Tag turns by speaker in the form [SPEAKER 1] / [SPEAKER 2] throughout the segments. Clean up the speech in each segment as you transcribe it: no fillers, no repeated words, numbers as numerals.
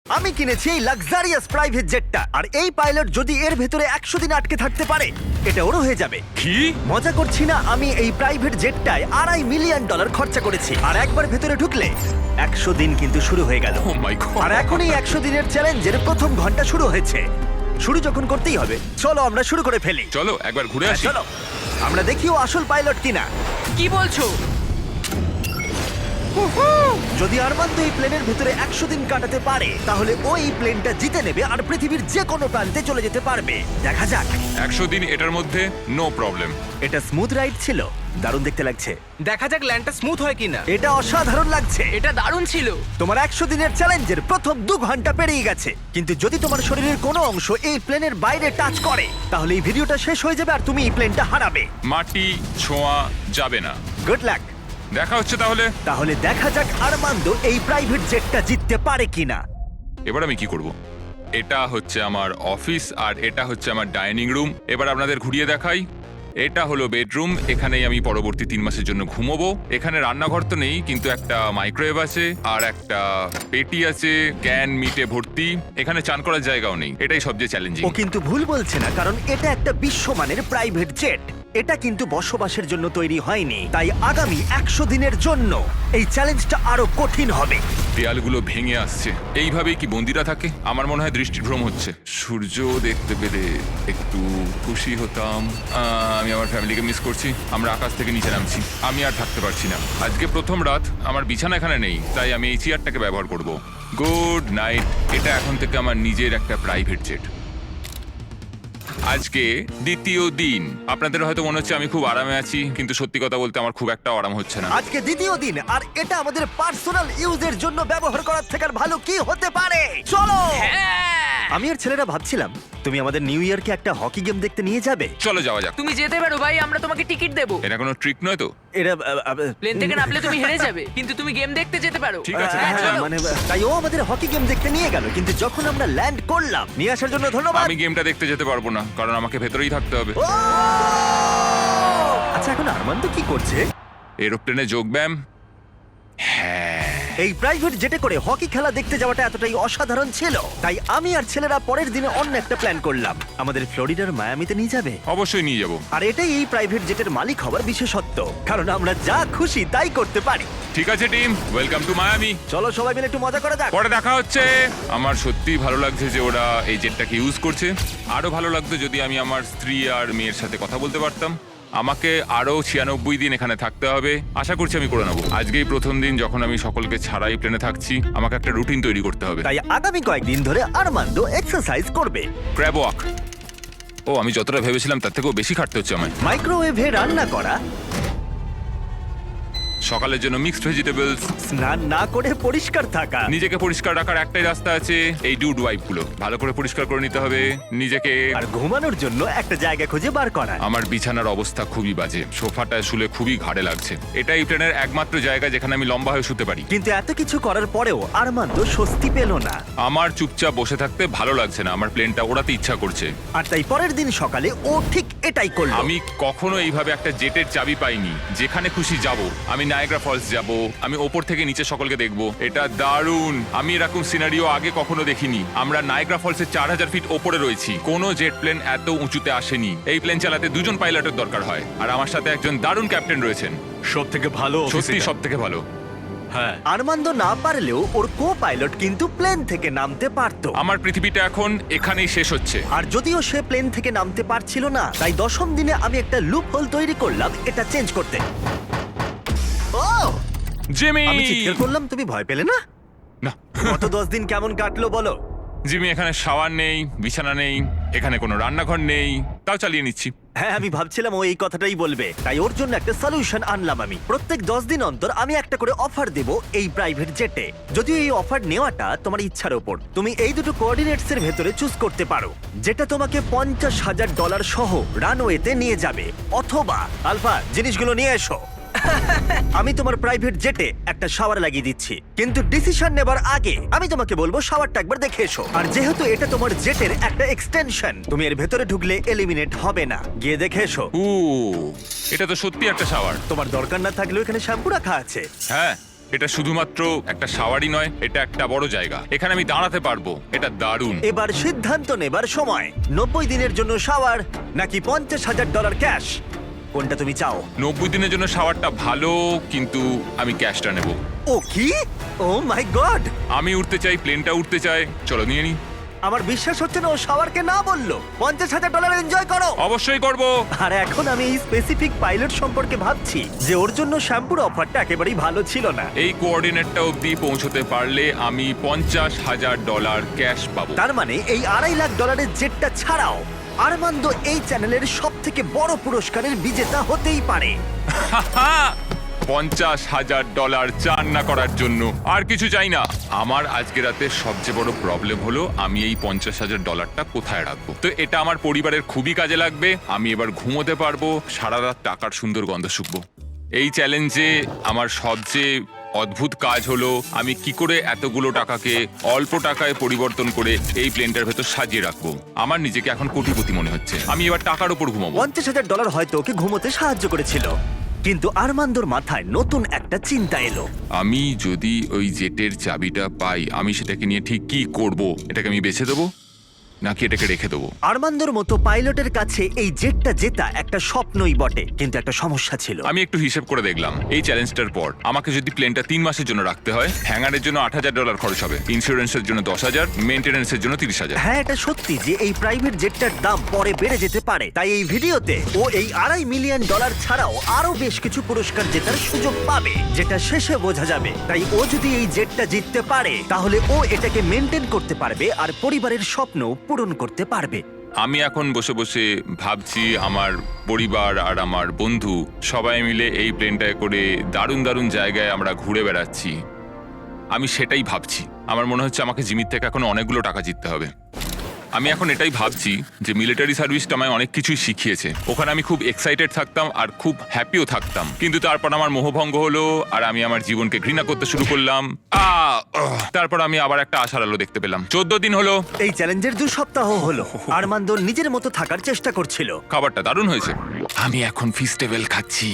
[SPEAKER 1] আমি কিনেছি এই লাক্সারিয়াস প্রাইভেট জেটটা, আর এই পাইলট যদি এর ভেতরে 100 দিন আটকে থাকতে পারে এটা ওরও হয়ে যাবে।
[SPEAKER 2] কি?
[SPEAKER 1] মজা করছি না, আমি এই প্রাইভেট জেটটায় $2.5 মিলিয়ন খরচা করেছি, আর একবার ভেতরে ঢুকলে 100 দিন কিন্তু শুরু হয়ে গেল।
[SPEAKER 2] ও মাই গড।
[SPEAKER 1] আর এখনই 100 দিনের চ্যালেঞ্জের প্রথম ঘন্টা শুরু হয়েছে। শুরু যখন করতেই হবে, চলো আমরা শুরু করে ফেলি।
[SPEAKER 2] চলো একবার ঘুরে আসি।
[SPEAKER 1] চলো আমরা দেখি ও আসল পাইলট কিনা।
[SPEAKER 3] কি বলছো?
[SPEAKER 1] যদি আরমান্দ এই প্লেনের ভেতরে 100 দিন কাটাতে পারে তাহলে ও এই প্লেনটা জিতে নেবে আর পৃথিবীর যে কোনো প্রান্তে চলে যেতে পারবে। দেখা যাক।
[SPEAKER 2] 100 দিন এটার মধ্যে নো প্রবলেম।
[SPEAKER 1] এটা স্মুথ রাইড ছিল, দারুণ দেখতে লাগছে।
[SPEAKER 3] দেখা যাক ল্যান্ডটা স্মুথ হয় কিনা।
[SPEAKER 1] এটা অসাধারণ লাগছে।
[SPEAKER 3] এটা দারুণ ছিল।
[SPEAKER 1] তোমার 100 দিনের চ্যালেঞ্জের প্রথম 2 ঘন্টা পেরিয়ে গেছে, কিন্তু যদি তোমার শরীরের কোনো অংশ এই প্লেনের বাইরে টাচ করে তাহলে এই ভিডিওটা শেষ হয়ে যাবে আর তুমি এই প্লেনটা হারাবে।
[SPEAKER 2] মাটি ছোঁয়া যাবে না।
[SPEAKER 1] Good luck.
[SPEAKER 2] দেখা হচ্ছে তাহলে।
[SPEAKER 1] তাহলে দেখা যাক আরমান্দ এই প্রাইভেট জেটটা জিততে পারে কিনা।
[SPEAKER 2] এবার আমি কি করব? এটা হচ্ছে আমার অফিস আর এটা হচ্ছে আমার ডাইনিং রুম। এবার আপনাদের ঘুরিয়ে দেখাই। এটা হলো বেডরুম, এখানেই আমি পরবর্তী 3 মাসের জন্য ঘুমোবো। এখানে রান্নাঘর তো নেই, কিন্তু একটা মাইক্রোওয়েভ আছে আর একটা পেটি আছে, ক্যান মিটে ভর্তি। এখানে চান করার জায়গাও নেই, এটাই সবচেয়ে চ্যালেঞ্জিং।
[SPEAKER 1] ও কিন্তু ভুল বলছে না, কারণ এটা একটা বিশ্বমানের প্রাইভেট জেট। এটা কিন্তু বসবাসের জন্য তৈরি হয়নি, তাই আগামী 100 দিনের জন্য এই চ্যালেঞ্জটা আরো কঠিন হবে।
[SPEAKER 2] দেয়ালগুলো ভেঙে আসছে। এইভাবেই কি বন্দিরা থাকে? আমার মনে হয় দৃষ্টিভ্রম হচ্ছে। সূর্য দেখতে পেলে একটু খুশি হতাম। আমি আমার ফ্যামিলিকে মিস করছি। আমরা আকাশ থেকে নিচে নামছি, আমি আর থাকতে পারছি না। আজকে প্রথম রাত, আমার বিছানা এখানে নেই, তাই আমি এই চেয়ারটাকে ব্যবহার করব। Good night. এটা এখন থেকে আমার নিজের একটা প্রাইভেট জেট। আজকে দ্বিতীয় দিন। আপনাদের হয়তো মনে হচ্ছে আমি খুব আরামে আছি, কিন্তু সত্যি কথা বলতে আমার খুব একটা আরাম হচ্ছে না।
[SPEAKER 1] আজকে দ্বিতীয় দিন, আর এটা আমাদের পার্সোনাল ইউজের জন্য ব্যবহার করার থেকে আর ভালো কি হতে পারে। চলো। আমি আর ছেলেরা ভাবছিলাম তুমি আমাদের নিউ ইয়ারকে একটা হকি গেম দেখতে নিয়ে যাবে।
[SPEAKER 2] চলো যাওয়া যাক।
[SPEAKER 3] তুমি যেতে পারো ভাই, আমরা তোমাকে টিকিট দেবো।
[SPEAKER 2] এটা কোনো ট্রিক নয় তো?
[SPEAKER 1] এরা
[SPEAKER 3] প্লেন থেকে নামলে তুমি হেরে যাবে, কিন্তু তুমি গেম দেখতে যেতে পারো।
[SPEAKER 2] ঠিক আছে,
[SPEAKER 3] হ্যাঁ, চলো।
[SPEAKER 1] মানে তাই ও আমাদের হকি গেম দেখতে নিয়ে গেল, কিন্তু যখন আমরা ল্যান্ড করলাম, নিয়ে আসার জন্য ধন্যবাদ।
[SPEAKER 2] আমি গেমটা দেখতে যেতে পারবো না, কারণ আমাকে ভেতরেই থাকতে হবে।
[SPEAKER 1] ও! আচ্ছা এখন আরমান্দ কি করছে?
[SPEAKER 2] এরোপ্লেনে যোগব্যায়াম। হ্যাঁ,
[SPEAKER 1] এই প্রাইভেট জেটে করে হকি খেলা দেখতে যাওয়াটা এতটাই অসাধারণ ছিল, তাই আমি আর ছেলেরা পরের দিনে অন্য একটা প্ল্যান করলাম। আমাদের ফ্লোরিডার মায়ামিতে নিয়ে যাবে।
[SPEAKER 2] অবশ্যই নিয়ে যাবো।
[SPEAKER 1] আর এটাই এই প্রাইভেট জেটের মালিক হওয়ার বিশেষত্ব, কারণ আমরা যা খুশি তাই করতে পারি।
[SPEAKER 2] ঠিক আছে টিম, ওয়েলকাম টু মায়ামি।
[SPEAKER 1] চলো সবাই মিলে একটু মজা করা যাক।
[SPEAKER 2] পরে দেখা হচ্ছে। আমার সত্যিই ভালো লাগছে যে ওরা এই জেটটাকে ইউজ করছে। আরো ভালো লাগতো যদি আমি আমার স্ত্রী আর মেয়ের সাথে কথা বলতে পারতাম। আমাকে আরো 96 দিন এখানে থাকতে হবে, আশা করছি আমি করে নেবো। আজকেই প্রথম দিন যখন আমি সকলকে ছাড়াই প্লেনে থাকছি। আমাকে একটা রুটিন তৈরি করতে হবে।
[SPEAKER 1] তাই আগামী কয়েকদিন ধরে আরমান্দ এক্সারসাইজ করবে।
[SPEAKER 2] Crab walk. ও, আমি যতটা ভেবেছিলাম তার থেকেও বেশি খাটতে হচ্ছে আমায়।
[SPEAKER 1] মাইক্রোওয়েভে রান্না করা,
[SPEAKER 2] সকালের জন্য মিক্সড ভেজিটেবলস।
[SPEAKER 1] স্নান না করে পরিষ্কার থাকা।
[SPEAKER 2] নিজেকে পরিষ্কার রাখার একটাই রাস্তা আছে, এই ডুড ওয়াইপ গুলো ভালো করে পরিষ্কার করে নিতে হবে নিজেকে।
[SPEAKER 1] আর ঘুমানোর জন্য একটা জায়গা খুঁজে বার করা।
[SPEAKER 2] আমার বিছানার অবস্থা খুবই বাজে, সোফাটায় শুলে খুবই ঘাড়ে লাগছে। এটাই প্লেনের একমাত্র জায়গা যেখানে আমি লম্বা হয়ে শুতে পারি।
[SPEAKER 1] কিন্তু এত কিছু করার পরেও আরমান্দ স্বস্তি পেল না।
[SPEAKER 2] আমার চুপচাপ বসে থাকতে ভালো লাগছে না, আমার প্লেনটা ওড়াতে ইচ্ছা করছে।
[SPEAKER 1] আর তাই পরের দিন সকালে ও ঠিক এটাই করলো।
[SPEAKER 2] আমি কখনো এইভাবে একটা জেটের চাবি পাইনি। যেখানে খুশি যাব। আমি নায়াগ্রা ফলস যাব, আমি ওপর থেকে নিচে সকলকে দেখব। এটা দারুণ। আমি এরকম সিনারিও আগে কখনো দেখিনি। আমরা নায়াগ্রা ফলসের 4000 ফিট ওপরে রয়েছি। কোনো জেট প্লেন এত উঁচুতে আসেনি। এই প্লেন চালাতে 2 জন পাইলটের দরকার হয়, আর আমার সাথে একজন দারুণ ক্যাপ্টেন রয়েছেন।
[SPEAKER 4] সব থেকে ভালো
[SPEAKER 2] সত্যি সব থেকে ভালো।
[SPEAKER 4] হ্যাঁ,
[SPEAKER 1] আরমান্দ না পারলেও ওর কো পাইলট কিন্তু প্লেন থেকে নামতে পারতো।
[SPEAKER 2] আমার পৃথিবীটা এখন এখানেই শেষ হচ্ছে।
[SPEAKER 1] আর যদিও সে প্লেন থেকে নামতে পারছিল না, তাই 10ম দিনে আমি একটা লুপ হোল তৈরি করলাম এটা চেঞ্জ করতে। ও!
[SPEAKER 2] জিমি!
[SPEAKER 1] আমি চিৎকার করলাম, তুমি ভয় পেলে না?
[SPEAKER 2] না,
[SPEAKER 1] গত 10 দিন কেমন কাটলো বলো?
[SPEAKER 2] জিমি, এখানে শাওয়ার নেই, বিছানা নেই, এখানে কোনো রান্নাঘর নেই, তাও চালিয়ে নিচ্ছি।
[SPEAKER 1] হ্যাঁ, আমি ভাবছিলাম ও এই কথাটাই বলবে, তাই ওর জন্য একটা সলিউশন আনলাম আমি। প্রত্যেক 10 দিন অন্তর আমি একটা করে অফার দেব এই প্রাইভেট জেটে। যদিও এই অফার নেওয়াটা তোমার ইচ্ছার উপর, তুমি এই দুটো কোঅর্ডিনেটস এর ভেতরে চুজ করতে পারো, যেটা তোমাকে $50,000 সহ রানওয়েতে নিয়ে যাবে, অথবা আলফা জিনিসগুলো নিয়ে এসো। আমি তোমার প্রাইভেট জেটে একটা শাওয়ার লাগিয়ে দিচ্ছি, কিন্তু ডিসিশন নেবার আগে আমি তোমাকে বলবো শাওয়ারটা একবার দেখে এসো। আর যেহেতু এটা তোমার জেটের একটা এক্সটেনশন, তুমি এর ভেতরে ঢুকলে এলিমিনেট হবে না। গিয়ে দেখে এসো।
[SPEAKER 2] এটা তো সত্যি একটা শাওয়ার।
[SPEAKER 1] তোমার দরকার না থাকলেও এখানে শ্যাম্পু রাখা আছে।
[SPEAKER 2] হ্যাঁ, এটা শুধুমাত্র একটা শাওয়ারই নয়, এটা একটা বড় জায়গা। এখানে আমি দাঁড়াতে পারবো, এটা দারুণ।
[SPEAKER 1] এবার সিদ্ধান্ত নেবার সময়। 90 দিনের জন্য শাওয়ার নাকি $50,000 ক্যাশ, কোনটা তুমি চাও?
[SPEAKER 2] 90 দিনের জন্য শাওয়ারটা ভালো, কিন্তু আমি ক্যাশটা নেব।
[SPEAKER 1] ও কি? ও মাই গড!
[SPEAKER 2] আমি উঠতে চাই, প্লেনটা উঠতে চাই। চলো নিয়ে নি।
[SPEAKER 1] আমার বিশ্বাস হচ্ছে না ও শাওয়ারকে না বললো। $50,000 এনজয় করো।
[SPEAKER 2] অবশ্যই করব।
[SPEAKER 1] আর এখন আমি এই স্পেসিফিক পাইলট সম্পর্কে ভাবছি যে ওর জন্য শ্যাম্পুর অফারটা একেবারেই ভালো ছিল না।
[SPEAKER 2] এই কোঅর্ডিনেটটা অবধি পৌঁছতে পারলে আমি $50,000 ক্যাশ পাবো।
[SPEAKER 1] তার মানে এই $2.5 লাখ জেটটা ছাড়াও আরমান্দো এই চ্যানেলের সব থেকে বড় পুরস্কারের বিজেতা হতেই পারে।
[SPEAKER 2] $50,000 চান না করার জন্য আর কিছু চাই না। আমার আজকে রাতে সবচেয়ে বড় প্রবলেম হলো আমি এই $50,000টা কোথায় রাখবো। তো এটা আমার পরিবারের খুবই কাজে লাগবে। আমি এবার ঘুমোতে পারবো, সারা রাত টাকার সুন্দর গন্ধ শুকবো। এই চ্যালেঞ্জে আমার সবচেয়ে অদ্ভুত কাজ হলো আমি কি করে এতগুলো টাকাকে অল্প টাকায় পরিবর্তন করে এই প্লেনটার ভেতর সাজিয়ে রাখবো। আমার নিজেকে এখন কোটিপতি মনে হচ্ছে। আমি এবার টাকার উপর ঘুমাবো।
[SPEAKER 1] $50,000 হয়তো ওকে ঘুমোতে সাহায্য করেছিল, কিন্তু আরমান্দোর মাথায় নতুন একটা চিন্তা এলো।
[SPEAKER 2] আমি যদি ওই জেটের চাবিটা পাই, আমি সেটাকে নিয়ে ঠিক কি করব? এটাকে আমি বেছে দেবো নাকি এটাকে রেখে দেবো?
[SPEAKER 1] আরমান্দোর মতো পাইলটের কাছে এই জেটটা জেতা একটা স্বপ্নই বটে, কিন্তু একটা সমস্যা ছিল।
[SPEAKER 2] আমি একটু হিসেব করে দেখলাম, এই চ্যালেঞ্জটার পর আমাকে যদি প্লেনটা 3 মাসের জন্য রাখতে হয়, হ্যাঙ্গারের জন্য $8,000 খরচ হবে, ইন্স্যুরেন্সের জন্য $10,000, মেইনটেনেন্সের জন্য $30,000।
[SPEAKER 1] হ্যাঁ, এটা সত্যি যে এই প্রাইভেট জেটটার দাম পরে বেড়ে যেতে পারে। তাই এই ভিডিওতে ও এই $2.5 মিলিয়ন ছাড়াও আরো বেশ কিছু পুরস্কার জেতার সুযোগ পাবে, যেটা শেষে বোঝা যাবে। তাই ও যদি এই জেটটা জিততে পারে তাহলে ও এটাকে মেনটেন করতে পারবে আর পরিবারের স্বপ্ন পূরণ করতে পারবে।
[SPEAKER 2] আমি এখন বসে বসে ভাবছি আমার পরিবার আর আমার বন্ধু সবাই মিলে এই প্লেনটায় করে দারুণ দারুণ জায়গায় আমরা ঘুরে বেড়াচ্ছি। আমি সেটাই ভাবছি। আমার মনে হচ্ছে আমাকে জিমির থেকে এখন অনেকগুলো টাকা জিততে হবে। আমি এখন এটাই ভাবছি যে মিলিটারি সার্ভিসটা আমায় অনেক কিছুই শিখিয়েছে। ওখানে আমি খুব এক্সাইটেড থাকতাম আর খুব হ্যাপিও থাকতাম, কিন্তু তারপর আমার মোহভঙ্গ হলো আর আমি আমার জীবনকে ঘৃণা করতে শুরু করলাম। তারপর আমি আবার একটা আশার আলো দেখতে পেলাম। 14 দিন হলো
[SPEAKER 1] এই চ্যালেঞ্জের 2 সপ্তাহ হলো আরমান্দো নিজের মতো থাকার চেষ্টা করছিল।
[SPEAKER 2] খাবারটা দারুণ হয়েছে। আমি এখন ফিস্টেবল খাচ্ছি।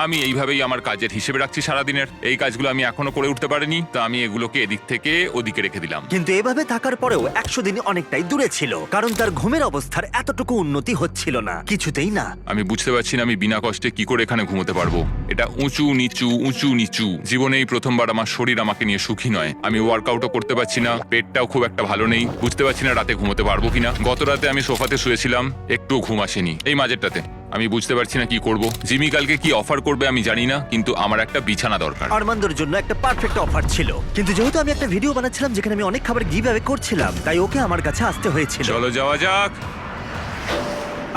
[SPEAKER 2] আমি এইভাবেই আমার কাজের হিসেবে রাখছি সারাদিনের। এই কাজগুলো আমি এখনো করে উঠতে পারিনি, তা আমি এগুলোকে এদিক থেকে ওদিকে রেখে দিলাম।
[SPEAKER 1] কিন্তু এভাবে থাকার পরেও 100 দিন অনেকটাই দূরে ছিল, কারণ তার ঘুমের অবস্থার এতটুকু উন্নতি হচ্ছিল না, কিছুতেই না।
[SPEAKER 2] আমি বুঝতে পারছি না আমি বিনা কষ্টে কি করে এখানে ঘুমোতে পারবো। এটা উঁচু নিচু উঁচু নিচু। জীবনে এই প্রথমবার আমার শরীর আমাকে নিয়ে সুখী নয়। আমি ওয়ার্কআউটও করতে পারছি না, পেটটাও খুব একটা ভালো নেই। বুঝতে পারছি না রাতে ঘুমোতে পারবো কিনা। গত রাতে আমি সোফাতে শুয়েছিলাম, একটুও ঘুম আসেনি। এই মাঝেরটাতে আমি বুঝতে পারছি না কি করব। জিমি কালকে কি অফার করবে আমি জানি না, কিন্তু আমার একটা বিছানা দরকার।
[SPEAKER 1] আরমান্দোর জন্য একটা পারফেক্ট অফার ছিল, কিন্তু যেহেতু আমি একটা ভিডিও বানাচ্ছিলাম যেখানে আমি অনেক খাবার গিভ অ্যাওয়ে করছিলাম, তাই ওকে আমার কাছে আসতে হয়েছিল।
[SPEAKER 2] চলো যাওয়া যাক।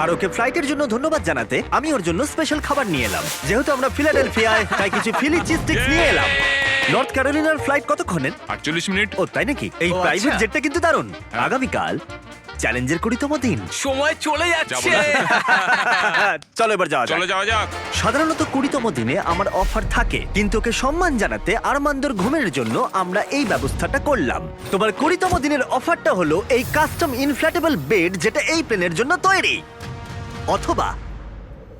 [SPEAKER 1] আর ওকে ফ্লাইটের জন্য ধন্যবাদ জানাতে আমি ওর জন্য স্পেশাল খাবার নিয়ে এলাম। যেহেতু আমরা ফিলাডেলফিয়ায়, তাই কিছু ফিলি চিজ স্টিক্স নিয়ে এলাম। নর্থ ক্যারোলিনার ফ্লাইট কতক্ষণের?
[SPEAKER 2] 48 মিনিট।
[SPEAKER 1] ও তাই নাকি? এই প্রাইভেট জেটটা কিন্তু দারুণ। আগামীকাল চ্যালেঞ্জের 20তম দিন।
[SPEAKER 3] সময় চলে যাচ্ছে।
[SPEAKER 1] চলো এবার যাওয়া যাক।
[SPEAKER 2] চলো যাওয়া যাক।
[SPEAKER 1] সাধারণত 20তম দিনে আমার অফার থাকে, কিন্তু ওকে সম্মান জানাতে আরমান্দোর ঘুমের জন্য আমরা এই ব্যবস্থাটা করলাম। তোমার 20তম দিনের অফারটা হলো এই কাস্টম ইনফ্ল্যাটেবল বেড, যেটা এই প্লেনের জন্য তৈরি। অথবা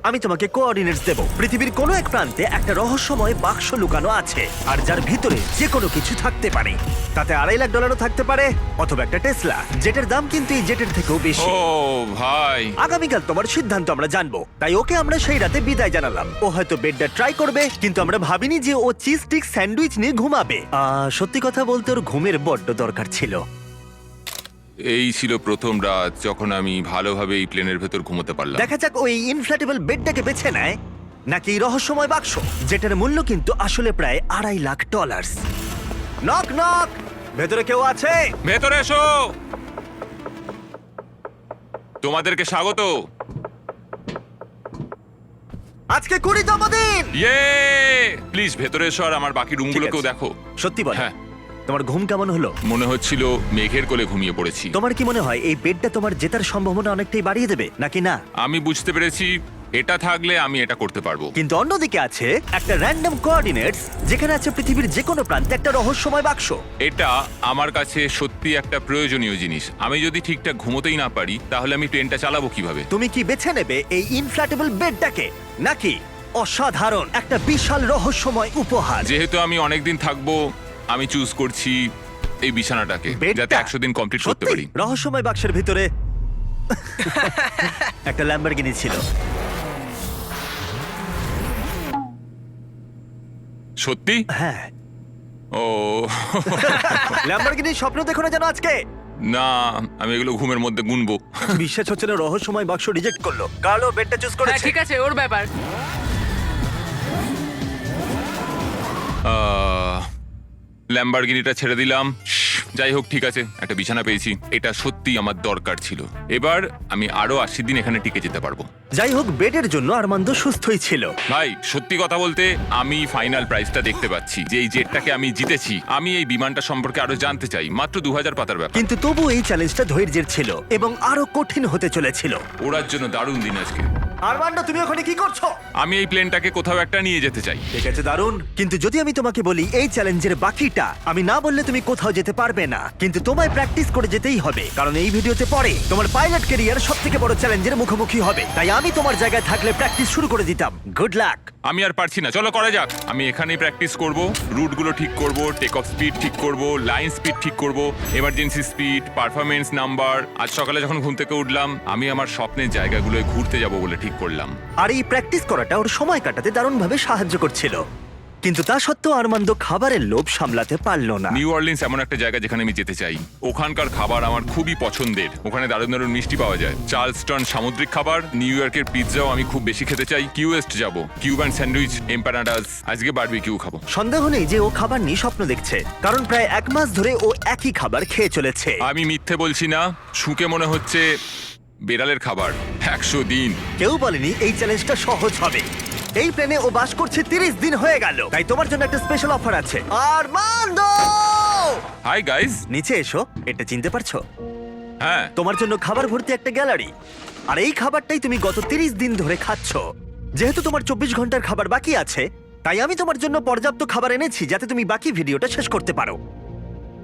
[SPEAKER 1] আমি তোমাকে কোঅর্ডিনেটস দেব। পৃথিবীর কোনো এক প্রান্তে একটা রহস্যময় বাক্স লুকানো আছে, আর যার ভিতরে যে কোনো কিছু থাকতে পারে। তাতে $2.5 লাখ থাকতে পারে, অথবা একটা টেসলা, যেটার দাম কিন্তু এই জেটের থেকেও বেশি।
[SPEAKER 2] ও ভাই,
[SPEAKER 1] আগামীকাল তোমার সিদ্ধান্ত আমরা জানবো, তাই ওকে আমরা সেই রাতে বিদায় জানালাম। ও হয়তো বেডটা ট্রাই করবে, কিন্তু আমরা ভাবিনি যে ও চিজ স্টিক স্যান্ডউইচ নিয়ে ঘুমাবে। সত্যি কথা বলতে ওর ঘুমের বড্ড দরকার ছিল।
[SPEAKER 2] এই ছিল প্রথম রাত যখন আমি ভালোভাবে এই প্লেনের ভেতর ঘুমোতে পারলাম।
[SPEAKER 1] দেখা যাক ওই ইনফ্ল্যাটেবল বেডটাকে বেছে নেয় নাকি এই রহস্যময় বাক্স, যেটার মূল্য কিন্তু আসলে প্রায় $2.5 লাখ। নক নক, ভেতরে কেউ আছে?
[SPEAKER 2] ভেতরে এসো। তোমাদেরকে স্বাগত।
[SPEAKER 1] আজকে 20তম দিন।
[SPEAKER 2] ইয়ে, প্লিজ ভেতরে এসো আর আমার বাকি রুমগুলোকেও
[SPEAKER 1] ঠিক আছে।
[SPEAKER 2] দেখো।
[SPEAKER 1] সত্যি বল,
[SPEAKER 2] হ্যাঁ।
[SPEAKER 1] তোমার ঘুম কেমন হলো?
[SPEAKER 2] মনে হচ্ছিল মেঘের কোলে ঘুমিয়ে পড়েছি।
[SPEAKER 1] তোমার কি মনে হয় এই বেডটা তোমার জেতার সম্ভাবনা অনেকটাই বাড়িয়ে দেবে নাকি না?
[SPEAKER 2] আমি বুঝতে পেরেছি এটা থাকলে আমি এটা করতে পারবো।
[SPEAKER 1] কিন্তু অন্যদিকে আছে একটা র্যান্ডম কোঅর্ডিনেটস, যেখানে আছে পৃথিবীর যে কোনো প্রান্তে একটা রহস্যময় বাক্স।
[SPEAKER 2] এটা আমার কাছে সত্যি একটা প্রয়োজনীয় জিনিস। আমি যদি ঠিকঠাক ঘুমোতেই না পারি তাহলে আমি প্লেনটা চালাবো কিভাবে?
[SPEAKER 1] তুমি কি বেছে নেবে এই ইনফ্ল্যাটেবল বেডটাকে নাকি অসাধারণ, একটা বিশাল রহস্যময় উপহার।
[SPEAKER 2] যেহেতু আমি অনেকদিন থাকবো, আমি চুজ করছি এই বিছানাটাকে,
[SPEAKER 1] বেডটা?
[SPEAKER 2] যাতে 100 দিন কমপ্লিট করতে
[SPEAKER 1] সত্যি?
[SPEAKER 2] পারি।
[SPEAKER 1] রহস্যময় বাক্সের ভিতরে একটা ল্যাম্বরগিনি ছিল।
[SPEAKER 2] সত্যি?
[SPEAKER 1] হ্যাঁ,
[SPEAKER 2] ও
[SPEAKER 1] ল্যাম্বরগিনির স্বপ্ন দেখো না যেন আজকে।
[SPEAKER 2] না, আমি এগুলো ঘুমের মধ্যে গুনবো।
[SPEAKER 1] বিশ্বাস হচ্ছে না, রহস্যময় বাক্স রিজেক্ট করলো। কার্লো বেডটা চুজ
[SPEAKER 3] হ্যাঁ
[SPEAKER 1] করেছে।
[SPEAKER 3] ঠিক আছে, ওর ব্যাপার।
[SPEAKER 2] ল্যাম্বরগিনিটা ছেড়ে দিলাম। যাই হোক, ঠিক আছে, একটা বিছানা পেয়েছি, এটা সত্যি আমার দরকার ছিল। এবার আমি আরো 80 দিন এখানে টিকে যেতে পারবো।
[SPEAKER 1] যাই হোক, বেডের জন্য আরমান্দ সুস্থই ছিল।
[SPEAKER 2] ভাই, সত্যি কথা বলতে আমি ফাইনাল প্রাইসটা দেখতে পাচ্ছি, যে এই জেটটাকে আমি জিতেছি। আমি এই বিমানটা সম্পর্কে আরো জানতে চাই। মাত্র 2000 পাতার ব্যাপার।
[SPEAKER 1] কিন্তু তবু এই চ্যালেঞ্জটা ধৈর্যের ছিল এবং আরো কঠিন হতে চলেছিল।
[SPEAKER 2] ওড়ার জন্য দারুণ দিন আজকে।
[SPEAKER 1] আরমান্দ, তুমি ওখানে কি করছো?
[SPEAKER 2] আমি এই প্লেনটাকে কোথাও একটা নিয়ে যেতে চাই।
[SPEAKER 1] ঠিক আছে, দারুণ। কিন্তু যদি আমি তোমাকে বলি এই চ্যালেঞ্জের বাকিটা, আমি না বললে তুমি কোথাও যেতে পারবে না। কিন্তু তোমায় প্র্যাকটিস করে যেতেই হবে, কারণ এই ভিডিওতে পরে তোমার পাইলট ক্যারিয়ার সবথেকে বড় চ্যালেঞ্জের মুখোমুখি হবে। তাই আমি তোমার জায়গায় থাকলে প্র্যাকটিস শুরু করে দিতাম। Good luck.
[SPEAKER 2] আমি আর পারছি না, চলো করা যাক। আমি এখানেই প্র্যাকটিস করব, রুটগুলো ঠিক করব, টেক অফ স্পিড ঠিক করব, লাইন স্পিড ঠিক করব, এমার্জেন্সি স্পিড, পারফরমেন্স নাম্বার। আজ সকালে যখন ঘুম থেকে উঠলাম, আমি আমার স্বপ্নের জায়গাগুলোয় ঘুরতে যাব বলে ঠিক করলাম।
[SPEAKER 1] আর এই প্র্যাকটিস করাটা ওর সময় কাটাতে দারুণভাবে সাহায্য করছিল। কিন্তু তা সত্ত্বেও আরমান্দ খাবারের লোভ সামলাতে পারল না।
[SPEAKER 2] নিউ অরলিন্স এমন একটা জায়গা যেখানে আমি যেতে চাই। ওখানকার খাবার আমার খুবই পছন্দের। ওখানে দারুণ দারুণ মিষ্টি পাওয়া যায়, চার্লস্টন সামুদ্রিক খাবার, নিউ ইয়র্কের পিৎজাও আমি খুব বেশি খেতে চাই। কিউএস্ট যাব, কিউবান স্যান্ডউইচ, এম্পানাডাস, আজকে বারবিকিউ খাবো।
[SPEAKER 1] সন্দেহ নেই যে ও খাবার নিয়ে স্বপ্ন দেখছে, কারণ প্রায় 1 মাস ধরে ও একই খাবার খেয়ে চলেছে।
[SPEAKER 2] আমি মিথ্যে বলছি না, শুকে মনে হচ্ছে বেড়ালের খাবার। 100 দিন।
[SPEAKER 1] কেউ বলেনি এই চ্যালেঞ্জটা সহজ হবে। এই প্লেনে ও বাস করছে 30 দিন হয়ে গেল, তাই তোমার জন্য একটা স্পেশাল অফার আছে। Armand,
[SPEAKER 2] hi guys.
[SPEAKER 1] নিচে এসো। এটা চিনতে পারছো?
[SPEAKER 2] হ্যাঁ,
[SPEAKER 1] তোমার জন্য খাবার ভর্তি একটা গ্যালারি। আর এই খাবারটাই তুমি গত 30 দিন ধরে খাচ্ছ। যেহেতু তোমার 24 ঘন্টার খাবার বাকি আছে, তাই আমি তোমার জন্য পর্যাপ্ত খাবার এনেছি যাতে তুমি বাকি ভিডিওটা শেষ করতে পারো।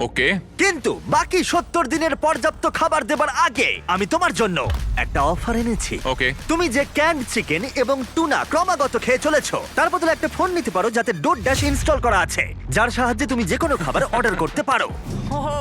[SPEAKER 2] ওকে।
[SPEAKER 1] কিন্তু বাকি 70 দিনের পর্যাপ্ত খাবার দেবার আগে আমি তোমার জন্য একটা অফার এনেছি।
[SPEAKER 2] ওকে।
[SPEAKER 1] তুমি যে ক্যান্ড চিকেন এবং টুনা ক্রমাগত খেয়ে চলেছো, তার বদলে একটা ফোন নিতে পারো যাতে ডোরড্যাশ ইনস্টল করা আছে, যার সাহায্যে তুমি যে কোনো খাবার অর্ডার করতে পারো।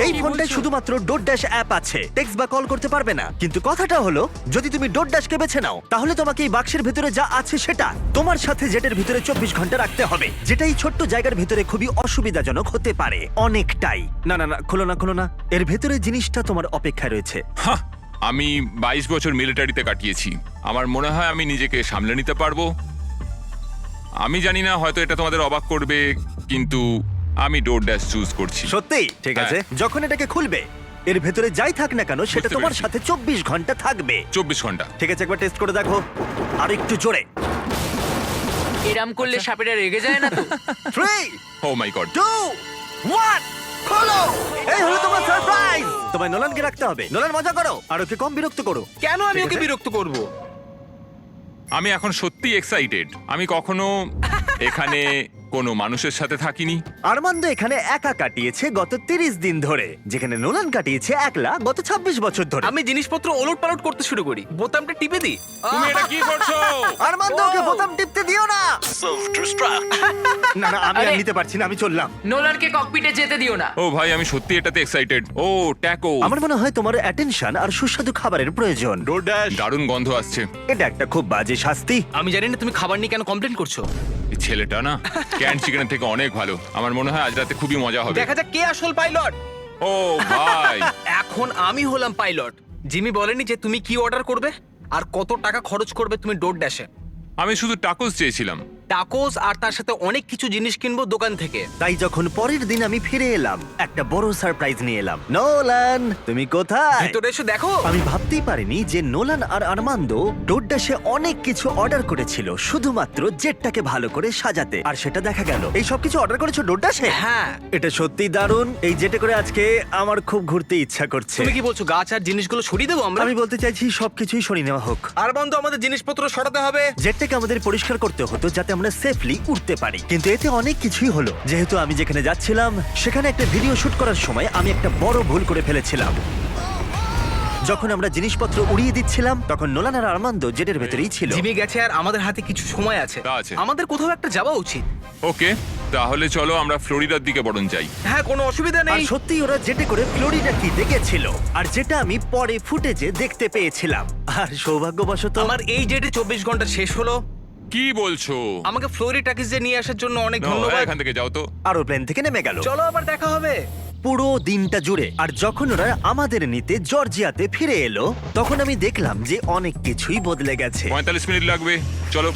[SPEAKER 1] এই
[SPEAKER 3] কি
[SPEAKER 1] ফোনটায়
[SPEAKER 3] বলছো?
[SPEAKER 1] শুধুমাত্র ডোরড্যাশ অ্যাপ আছে, টেক্সট বা কল করতে পারবে না। কিন্তু কথাটা হলো, যদি তুমি ডোরড্যাশকে বেছে নাও, তাহলে তোমাকে এই বাক্সের ভিতরে যা আছে সেটা তোমার সাথে জেটের ভিতরে 24 ঘন্টা রাখতে হবে, যেটা এই ছোট্ট জায়গার ভিতরে খুবই অসুবিধাজনক হতে পারে অনেকটাই। না না না, খোলো না খোলো না, এর ভেতরে জিনিসটা তোমার অপেক্ষায় রয়েছে।
[SPEAKER 2] হাহ, আমি 22 বছর মিলিটারিতে কাটিয়েছি। আমার মনে হয় আমি নিজেকে সামলে নিতে পারবো। আমি জানি না, হয়তো এটা তোমাদের অবাক করবে, কিন্তু আমি ডোরড্যাশ চুজ করছি।
[SPEAKER 1] সত্যি? ঠিক আছে। যখন এটাকে খুলবে, এর ভেতরে যাই থাক না কেন সেটা
[SPEAKER 2] বুঝতে
[SPEAKER 1] তোমার
[SPEAKER 2] পেরেছি।
[SPEAKER 1] সাথে 24 ঘন্টা থাকবে।
[SPEAKER 2] 24 ঘন্টা।
[SPEAKER 1] ঠিক আছে, একবার টেস্ট করে দেখো। আর একটু জোরে।
[SPEAKER 3] এরম করলে সাপেরা রেগে যায় না তো?
[SPEAKER 1] 3,
[SPEAKER 2] ও মাই গড।
[SPEAKER 1] 2, 1, খোলো! এই হলো তোমার সারপ্রাইজ। তোমায় নোলানকে রাখতে হবে। নোলান, মজা করো আর ওকে কম বিরক্ত করো।
[SPEAKER 5] কেন আমি
[SPEAKER 1] ঠিক
[SPEAKER 5] ওকে
[SPEAKER 1] আছে?
[SPEAKER 5] বিরক্ত করব?
[SPEAKER 2] আমি এখন সত্যি এক্সাইটেড। আমি কখনো এখানে কোনো মানুষের সাথে থাকিনি।
[SPEAKER 1] আরমান্দ এখানে একা কাটিয়েছে গত 30 দিন ধরে, যেখানে নোলান কাটিয়েছে একলা গত 26 বছর ধরে।
[SPEAKER 5] আমি জিনিসপত্র ওলট পালট করতে শুরু করি, বোতামটা টিপে দিই।
[SPEAKER 2] তুমি এটা কি করছো?
[SPEAKER 1] আরমান্দ, ওকে বোতাম টিপতে দিও না। না না, আমি আর
[SPEAKER 3] আরে-
[SPEAKER 1] নিতে পারছি না, আমি চললাম।
[SPEAKER 3] নোলানকে ককপিটে যেতে দিও না।
[SPEAKER 2] ও ভাই, আমি সত্যি এটাতে এক্সাইটেড। ও ট্যাকো,
[SPEAKER 1] আমার মনে হয় তোমার অ্যাটেনশন আর সুস্বাদু খাবারের প্রয়োজন।
[SPEAKER 4] ডোরড্যাশ।
[SPEAKER 2] দারুণ গন্ধ আসছে।
[SPEAKER 1] এটা একটা খুব বাজে শাস্তি।
[SPEAKER 5] আমি জানি না তুমি খাবার নিয়ে কেন কমপ্লেন করছো।
[SPEAKER 2] এই ছেলেটা না ক্যান্ড চিকেনের থেকে অনেক ভালো। আমার মনে হয় আজ রাতে খুবই মজা হবে।
[SPEAKER 5] দেখা যাক কে আসল পাইলট।
[SPEAKER 2] ও ভাই,
[SPEAKER 5] এখন আমি হলাম পাইলট। জিমি বলেনি যে তুমি কি অর্ডার করবে আর কত টাকা খরচ করবে তুমি ডোরড্যাশে।
[SPEAKER 2] আমি শুধু টাকোস চেয়েছিলাম।
[SPEAKER 5] টাকোস আর তার সাথে অনেক কিছু জিনিস কিনবো দোকান থেকে।
[SPEAKER 1] তাই যখন পরের দিন আমি ফিরে এলাম, একটা বড় সারপ্রাইজ নিয়ে এলাম। নোলান, তুমি কোথায়?
[SPEAKER 5] ভিতরে এসে দেখো।
[SPEAKER 1] আমি ভাবতেই পারিনি যে নোলান আর আরমান্দো ডোরড্যাশে অনেক কিছু অর্ডার করেছিল শুধুমাত্র জেটটাকে ভালো করে সাজাতে, আর সেটা দেখা গেল। এই সব কিছু অর্ডার করেছো ডোরড্যাশে?
[SPEAKER 5] হ্যাঁ।
[SPEAKER 1] এটা সত্যি দারুণ। এই জেটে করে আজকে আমার খুব ঘুরতে ইচ্ছা করছে।
[SPEAKER 5] তুমি কি বলছো গাছ আর জিনিসগুলো সরিয়ে দেবো আমরা?
[SPEAKER 1] আমি বলতে চাইছি সবকিছুই সরিয়ে নেওয়া হোক।
[SPEAKER 5] আর বন্ধু, আমাদের জিনিসপত্র সরাতে হবে।
[SPEAKER 1] জেটটাকে আমাদের পরিষ্কার করতে হতো যাতে আমরা সেফলি উঠতে পারি, কিন্তু এতে অনেক কিছুই হলো। যেহেতু আমি যেখানে যাচ্ছিলাম সেখানে একটা ভিডিও শুট করার সময় আমি একটা বড় ভুল করে ফেলেছিলাম। যখন আমরা জিনিসপত্র উড়িয়ে দিচ্ছিলাম তখন নোলান আর আর্মান্দো জেটের ভেতরেই ছিল।
[SPEAKER 5] জিমি গেছে আর আমাদের হাতে কিছু সময় আছে।
[SPEAKER 2] তা আছে।
[SPEAKER 5] আমাদের কোথাও একটা যাওয়া উচিত।
[SPEAKER 2] ওকে, তাহলে চলো আমরা ফ্লোরিডার দিকে বরং যাই।
[SPEAKER 5] হ্যাঁ, কোনো অসুবিধা
[SPEAKER 1] আর
[SPEAKER 5] নেই।
[SPEAKER 1] সত্যি ওরা জেটে করে ফ্লোরিডা কিতে গেছিল, আর যেটা আমি পরে ফুটেজে দেখতে পেয়েছিলাম। আর সৌভাগ্যবশত
[SPEAKER 5] আমার এই ডেটে 24 ঘন্টা শেষ হলো।
[SPEAKER 2] কি বলছো?
[SPEAKER 5] আমাকে ফ্লোরিডা টাকিজে নিয়ে আসার জন্য অনেক
[SPEAKER 2] নাও,
[SPEAKER 5] ধন্যবাদ।
[SPEAKER 2] এখান থেকে যাও তো।
[SPEAKER 1] আরো প্লেন থেকে নেমে গেল
[SPEAKER 5] চলো আবার দেখা হবে।
[SPEAKER 1] পুরো দিনটা জুড়ে। আর যখন ওরা আমাদের নিতে জর্জিয়াতে ফিরে এলো তখন আমি দেখলাম যে অনেক কিছুই বদলে গেছে।
[SPEAKER 2] 45 মিনিট লাগবে, চলো।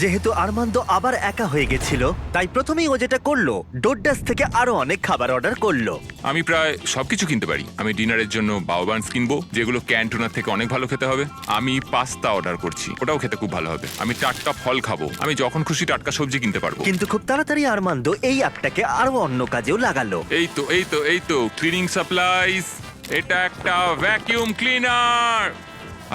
[SPEAKER 1] যেহেতু আর্মান্দো আবার একা হয়ে গেছিল তাই প্রথমেই ও যেটা করলো ডোডাস থেকে আরো অনেক খাবার অর্ডার করলো।
[SPEAKER 2] আমি প্রায় সবকিছু কিনতে পারি। আমি ডিনারের জন্য বাউবান্স কিনবো, যেগুলো ক্যান্টুনার থেকে অনেক ভালো খেতে হবে। আমি পাস্তা অর্ডার করছি, ওটাও খেতে খুব ভালো হবে। আমি টাটকা ফল খাবো, আমি যখন খুশি টাটকা সবজি কিনতে পারবো।
[SPEAKER 1] কিন্তু খুব তাড়াতাড়ি আর্মান্দো এই অ্যাপটাকে আরো অন্য কাজেও লাগালো।
[SPEAKER 2] এই তো ক্লিনিং সাপ্লাইজ। এটা একটা ভ্যাকিউম ক্লিনার।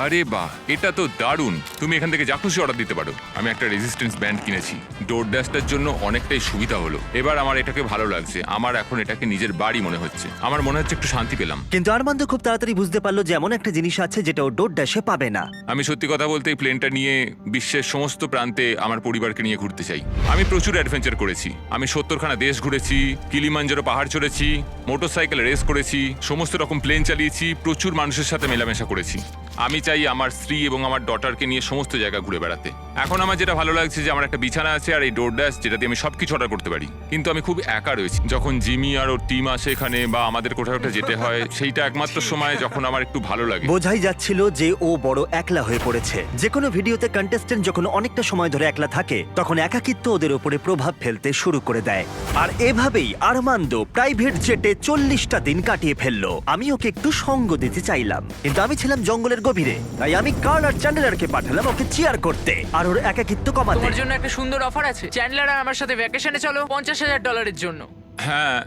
[SPEAKER 2] আরে বাহ, এটা তো দারুণ। তুমি এখান থেকে যা খুশি অর্ডার দিতে পারো। আমি একটা রেজিস্ট্যান্স ব্যান্ড কিনেছি, ডোর ড্যাশটার জন্য অনেকটাই সুবিধা হলো। এবার আমার এটাকে ভালো লাগছে। আমার এখন এটাকে নিজের বাড়ি মনে হচ্ছে। আমার মনে হচ্ছে একটু শান্তি পেলাম।
[SPEAKER 1] কিন্তু আর্মান্দো খুব তাড়াতাড়ি বুঝতে পারলো যে এমন একটা জিনিস আছে যেটা ও ডোডাসে পাবে না।
[SPEAKER 2] আমি সত্যি কথা বলতে এই প্লেনটা নিয়ে বিশ্বের সমস্ত প্রান্তে আমার পরিবারকে নিয়ে ঘুরতে চাই। আমি প্রচুর অ্যাডভেঞ্চার করেছি। আমি 70খানা দেশ ঘুরেছি, কিলিমাঞ্জারো পাহাড় চড়েছি, মোটরসাইকেল রেস করেছি, সমস্ত রকম প্লেন চালিয়েছি, প্রচুর মানুষের সাথে মেলামেশা করেছি। আমি চাই আমার স্ত্রী এবং আমার ডটারকে নিয়ে সমস্ত জায়গা ঘুরে বেড়াতে। এখন আমার যেটা ভালো লাগছে যে আমার একটা বিছানা আছে আর এই ডোরড্যাশ, যেটা দিয়ে আমি সবকিছু অর্ডার করতে পারি। কিন্তু আমি খুব একা রয়েছি। যখন জিমি আর ওর টিম আসে এখানে বা আমাদের কোথাও একটা যেতে হয়, সেইটা একমাত্র সময় যখন আমার একটু ভালো লাগে।
[SPEAKER 1] বোঝাই যাচ্ছিল যে ও বড় একলা হয়ে পড়েছে। যে কোনো ভিডিওতে কন্টেস্টেন্ট যখন অনেকটা সময় ধরে একলা থাকে তখন একাকিত্ব ওদের উপরে প্রভাব ফেলতে শুরু করে দেয়। আর এভাবেই আর্মান্দো প্রাইভেট জেটে 40টা দিন কাটিয়ে ফেললো। আমি ওকে একটু সঙ্গ দিতে চাইলাম, কিন্তু আমি ছিলাম জঙ্গলের গভীরে, তাই আমি কার্ল আর চ্যান্ডেলারকে পাঠালাম ওকে চিয়ার করতে আর ওর একাকিত্ব কমাতে।
[SPEAKER 3] তোমার জন্য একটা সুন্দর অফার আছে। চ্যান্ডলার আর আমার সাথে ভ্যাকেশনে চলো $50,000 জন্য।
[SPEAKER 2] হ্যাঁ,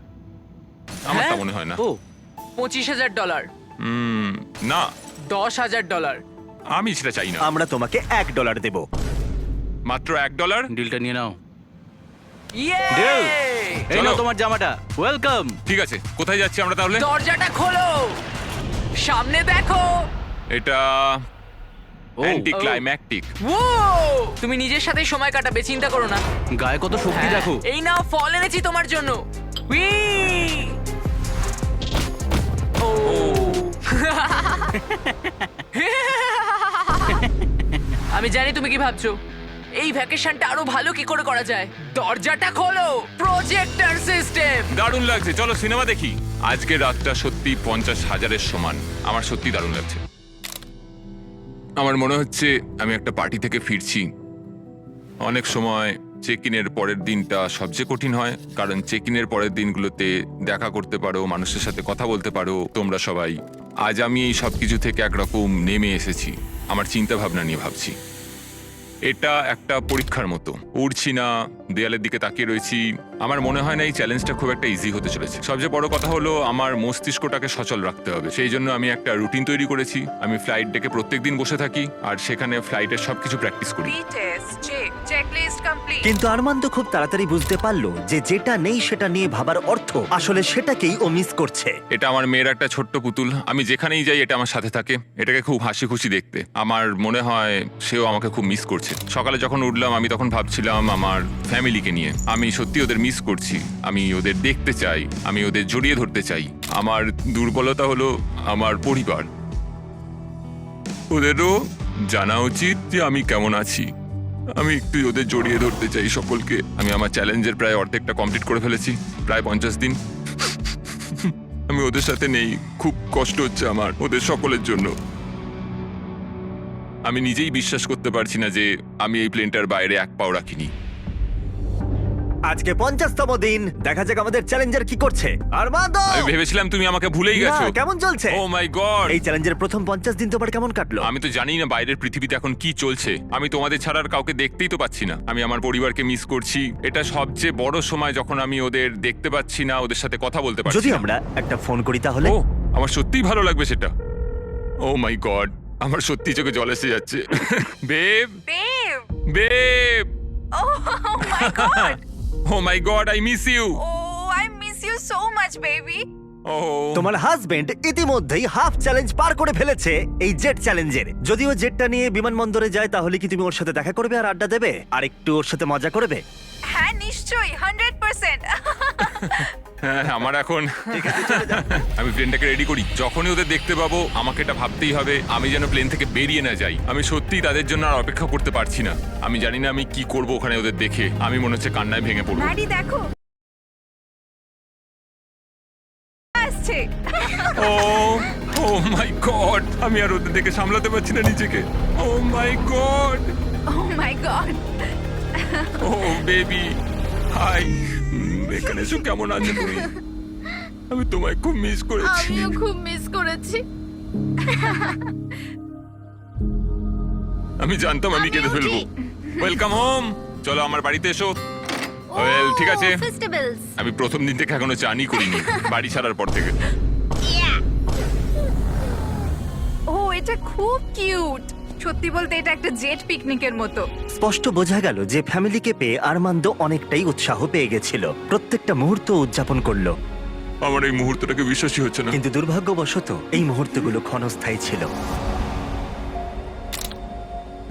[SPEAKER 2] আমার তা
[SPEAKER 3] হ্যাঁ?
[SPEAKER 2] মনে হয় না।
[SPEAKER 5] ও,
[SPEAKER 3] $25,000,
[SPEAKER 2] না,
[SPEAKER 3] $10,000।
[SPEAKER 2] আমি সেটা চাই না।
[SPEAKER 1] আমরা তোমাকে $1 দেব।
[SPEAKER 2] মাত্র $1?
[SPEAKER 4] ডিলটা নিয়ে নাও।
[SPEAKER 3] ইয়ে!
[SPEAKER 4] Deal! এই
[SPEAKER 2] চলো।
[SPEAKER 4] নাও তোমার জামাটা, ওয়েলকাম।
[SPEAKER 2] ঠিক আছে, কোথায় যাচ্ছি আমরা তাহলে?
[SPEAKER 3] দরজাটা খোলো, সামনে দেখো।
[SPEAKER 2] এটা অ্যান্টি ক্লাইম্যাকটিক।
[SPEAKER 3] ও, তুমি নিজের সাথে সময় কাটাবে, চিন্তা করো না।
[SPEAKER 4] গায়ে কত শক্তি
[SPEAKER 3] হ্যাঁ,
[SPEAKER 4] দেখো।
[SPEAKER 3] এই নাও ফল এনেছি তোমার জন্য। উই! ও। আমি জানি তুমি কি ভাবছো, এই ভ্যাকেশনটা আরো ভালো কি করে করা যায়। দরজাটা খোলো, প্রজেক্টর সিস্টেম।
[SPEAKER 2] দারুণ লাগছে, চলো সিনেমা দেখি। আজকের রাতটা সত্যি 50,000-এর সমান। আমার সত্যি দারুণ লাগছে। আমার মনে হচ্ছে আমি একটা পার্টি থেকে ফিরছি। অনেক সময় চেক ইনের পরের দিনটা সবচেয়ে কঠিন হয়, কারণ চেক ইনের পরের দিনগুলোতে দেখা করতে পারো, মানুষের সাথে কথা বলতে পারো তোমরা সবাই। আজ আমি এই সব কিছু থেকে একরকম নেমে এসেছি। আমার চিন্তা ভাবনা নিয়ে ভাবছি। এটা একটা পরীক্ষার মতো। উড়ছি না, দেয়ালের দিকে তাকিয়ে রয়েছি। আমার মনে হয় না এই চ্যালেঞ্জটা খুব একটা ইজি হতে চলেছে। সবচেয়ে বড় কথা হলো আমার মস্তিষ্কটাকে সচল রাখতে হবে। সেই জন্য আমি একটা রুটিন তৈরি করেছি। আমি ফ্লাইট ডেকে প্রত্যেকদিন বসে থাকি আর সেখানে ফ্লাইটের সবকিছু প্র্যাকটিস করি।
[SPEAKER 1] কিন্তু আর্মান্দো খুব তাড়াতাড়ি বুঝতে পারলো যে যেটা নেই সেটা নিয়ে ভাবার অর্থ আসলে সেটাকেই ও মিস করছে।
[SPEAKER 2] এটা আমার মেয়ের একটা ছোট্ট পুতুল। আমি যেখানেই যাই এটা আমার সাথে থাকে। এটাকে খুব হাসি খুশি দেখতে। আমার মনে হয় সেও আমাকে খুব মিস করছে। সকালে যখন উঠলাম আমি তখন ভাবছিলাম আমার ফ্যামিলিকে নিয়ে। আমি সত্যি ওদের মিস করছি। আমি ওদের দেখতে চাই, আমি ওদের জড়িয়ে ধরতে চাই। আমার দুর্বলতা হলো আমার পরিবার। ওদেরও জানা উচিত যে আমি কেমন আছি। আমি একটু ওদের জড়িয়ে ধরতে চাই সকলকে। আমি আমার চ্যালেঞ্জের প্রায় অর্ধেকটা কমপ্লিট করে ফেলেছি, প্রায় 50 দিন। আমি ওদের সাথে নেই, খুব কষ্ট হচ্ছে আমার ওদের সকলের জন্য। আমি নিজেই বিশ্বাস করতে পারছি না যে আমি এই প্লেনটার বাইরে এক পাও রাখিনি।
[SPEAKER 1] আজকে 50তম দিন, দেখা যাক আমাদের চ্যালেঞ্জার কি করছে। আর্মান্দো,
[SPEAKER 2] আমি ভেবেছিলাম তুমি আমাকে ভুলেই গেছো।
[SPEAKER 1] না, কেমন চলছে?
[SPEAKER 2] ও মাই গড!
[SPEAKER 1] এই চ্যালেঞ্জের প্রথম 50 দিন তোমার কেমন কাটলো?
[SPEAKER 2] আমি তো জানি না বাইরের পৃথিবীতে এখন কি চলছে। আমি তোমাদের ছাড়া আর কাউকে দেখতেই তো পাচ্ছি না। আমি আমার পরিবারকে মিস করছি। এটা সবচেয়ে বড় সময় যখন আমি ওদের দেখতে পাচ্ছি না, ওদের সাথে কথা বলতে পারছি
[SPEAKER 1] যদি
[SPEAKER 2] না।
[SPEAKER 1] আমরা একটা ফোন করি তাহলে?
[SPEAKER 2] ও, আমার সত্যিই ভালো লাগবে সেটা। ও মাই গড, আমার সত্যি চোখে জল এসে যাচ্ছে। Babe,
[SPEAKER 6] Babe!
[SPEAKER 2] Babe,
[SPEAKER 6] Oh my god!
[SPEAKER 2] Oh my god, I miss you.
[SPEAKER 6] Oh, I miss you so much, baby.
[SPEAKER 2] ও
[SPEAKER 1] তোমার হাজবেন্ড ইতিমধ্যেই হাফ চ্যালেঞ্জ পার করে ফেলেছে এই জেট চ্যালেঞ্জের। যদিও জেটটা নিয়ে বিমানবন্দরে যায়, তাহলে কি তুমি ওর সাথে দেখা করবে আর আড্ডা দেবে আর একটু ওর সাথে মজা করবে?
[SPEAKER 6] হ্যাঁ নিশ্চয়ই 100%।
[SPEAKER 2] হ্যাঁ, আমার এখন আমি প্লেনটাকে রেডি করি। যখনই ওদের দেখতে পাবো আমাকে এটা ভাবতেই হবে আমি যেন প্লেন থেকে বেরিয়ে না যাই। আমি সত্যিই তাদের জন্য আর অপেক্ষা করতে পারছি না। আমি জানি না আমি কি করব ওখানে ওদের দেখে। আমি মনে হচ্ছে কান্নায় ভেঙে পড়বো।
[SPEAKER 6] ম্যাডি দেখো আসছে।
[SPEAKER 2] ও ও মাই গড, আমি আর ওদের দেখে সামলাতে পারছি না নিজেকে। ও my god,
[SPEAKER 6] O my god.
[SPEAKER 2] O baby, high. এখানে এসো, কেমন আছো তুমি? আমি তোমায় খুব মিস করেছি।
[SPEAKER 6] আমিও খুব মিস করেছি।
[SPEAKER 2] আমি জানতাম আমি কেঁদে ফেলবো। ওয়েলকাম হোম, চলো আমার বাড়িতে এসো। ওয়েল ঠিক আছে,
[SPEAKER 6] ফেস্টিভ্যালস।
[SPEAKER 2] আমি প্রথম দিন থেকে এখনো চানই করিনি বাড়ি ছাড়ার পর থেকে।
[SPEAKER 6] ও এটা খুব কিউট। সত্যি বলতে এটা একটা জেট পিকনিকের মতো।
[SPEAKER 1] স্পষ্ট বোঝা গেল যে ফ্যামিলিকে পেয়ে আরমান্দো অনেকটাই উৎসাহ পেয়ে গেছিল। প্রত্যেকটা মুহূর্ত উদযাপন করলো।
[SPEAKER 2] আমার এই মুহূর্তটাকে বিশ্বাসই হচ্ছে না।
[SPEAKER 1] কিন্তু দুর্ভাগ্যবশত এই মুহূর্তগুলো ক্ষণস্থায়ী ছিল।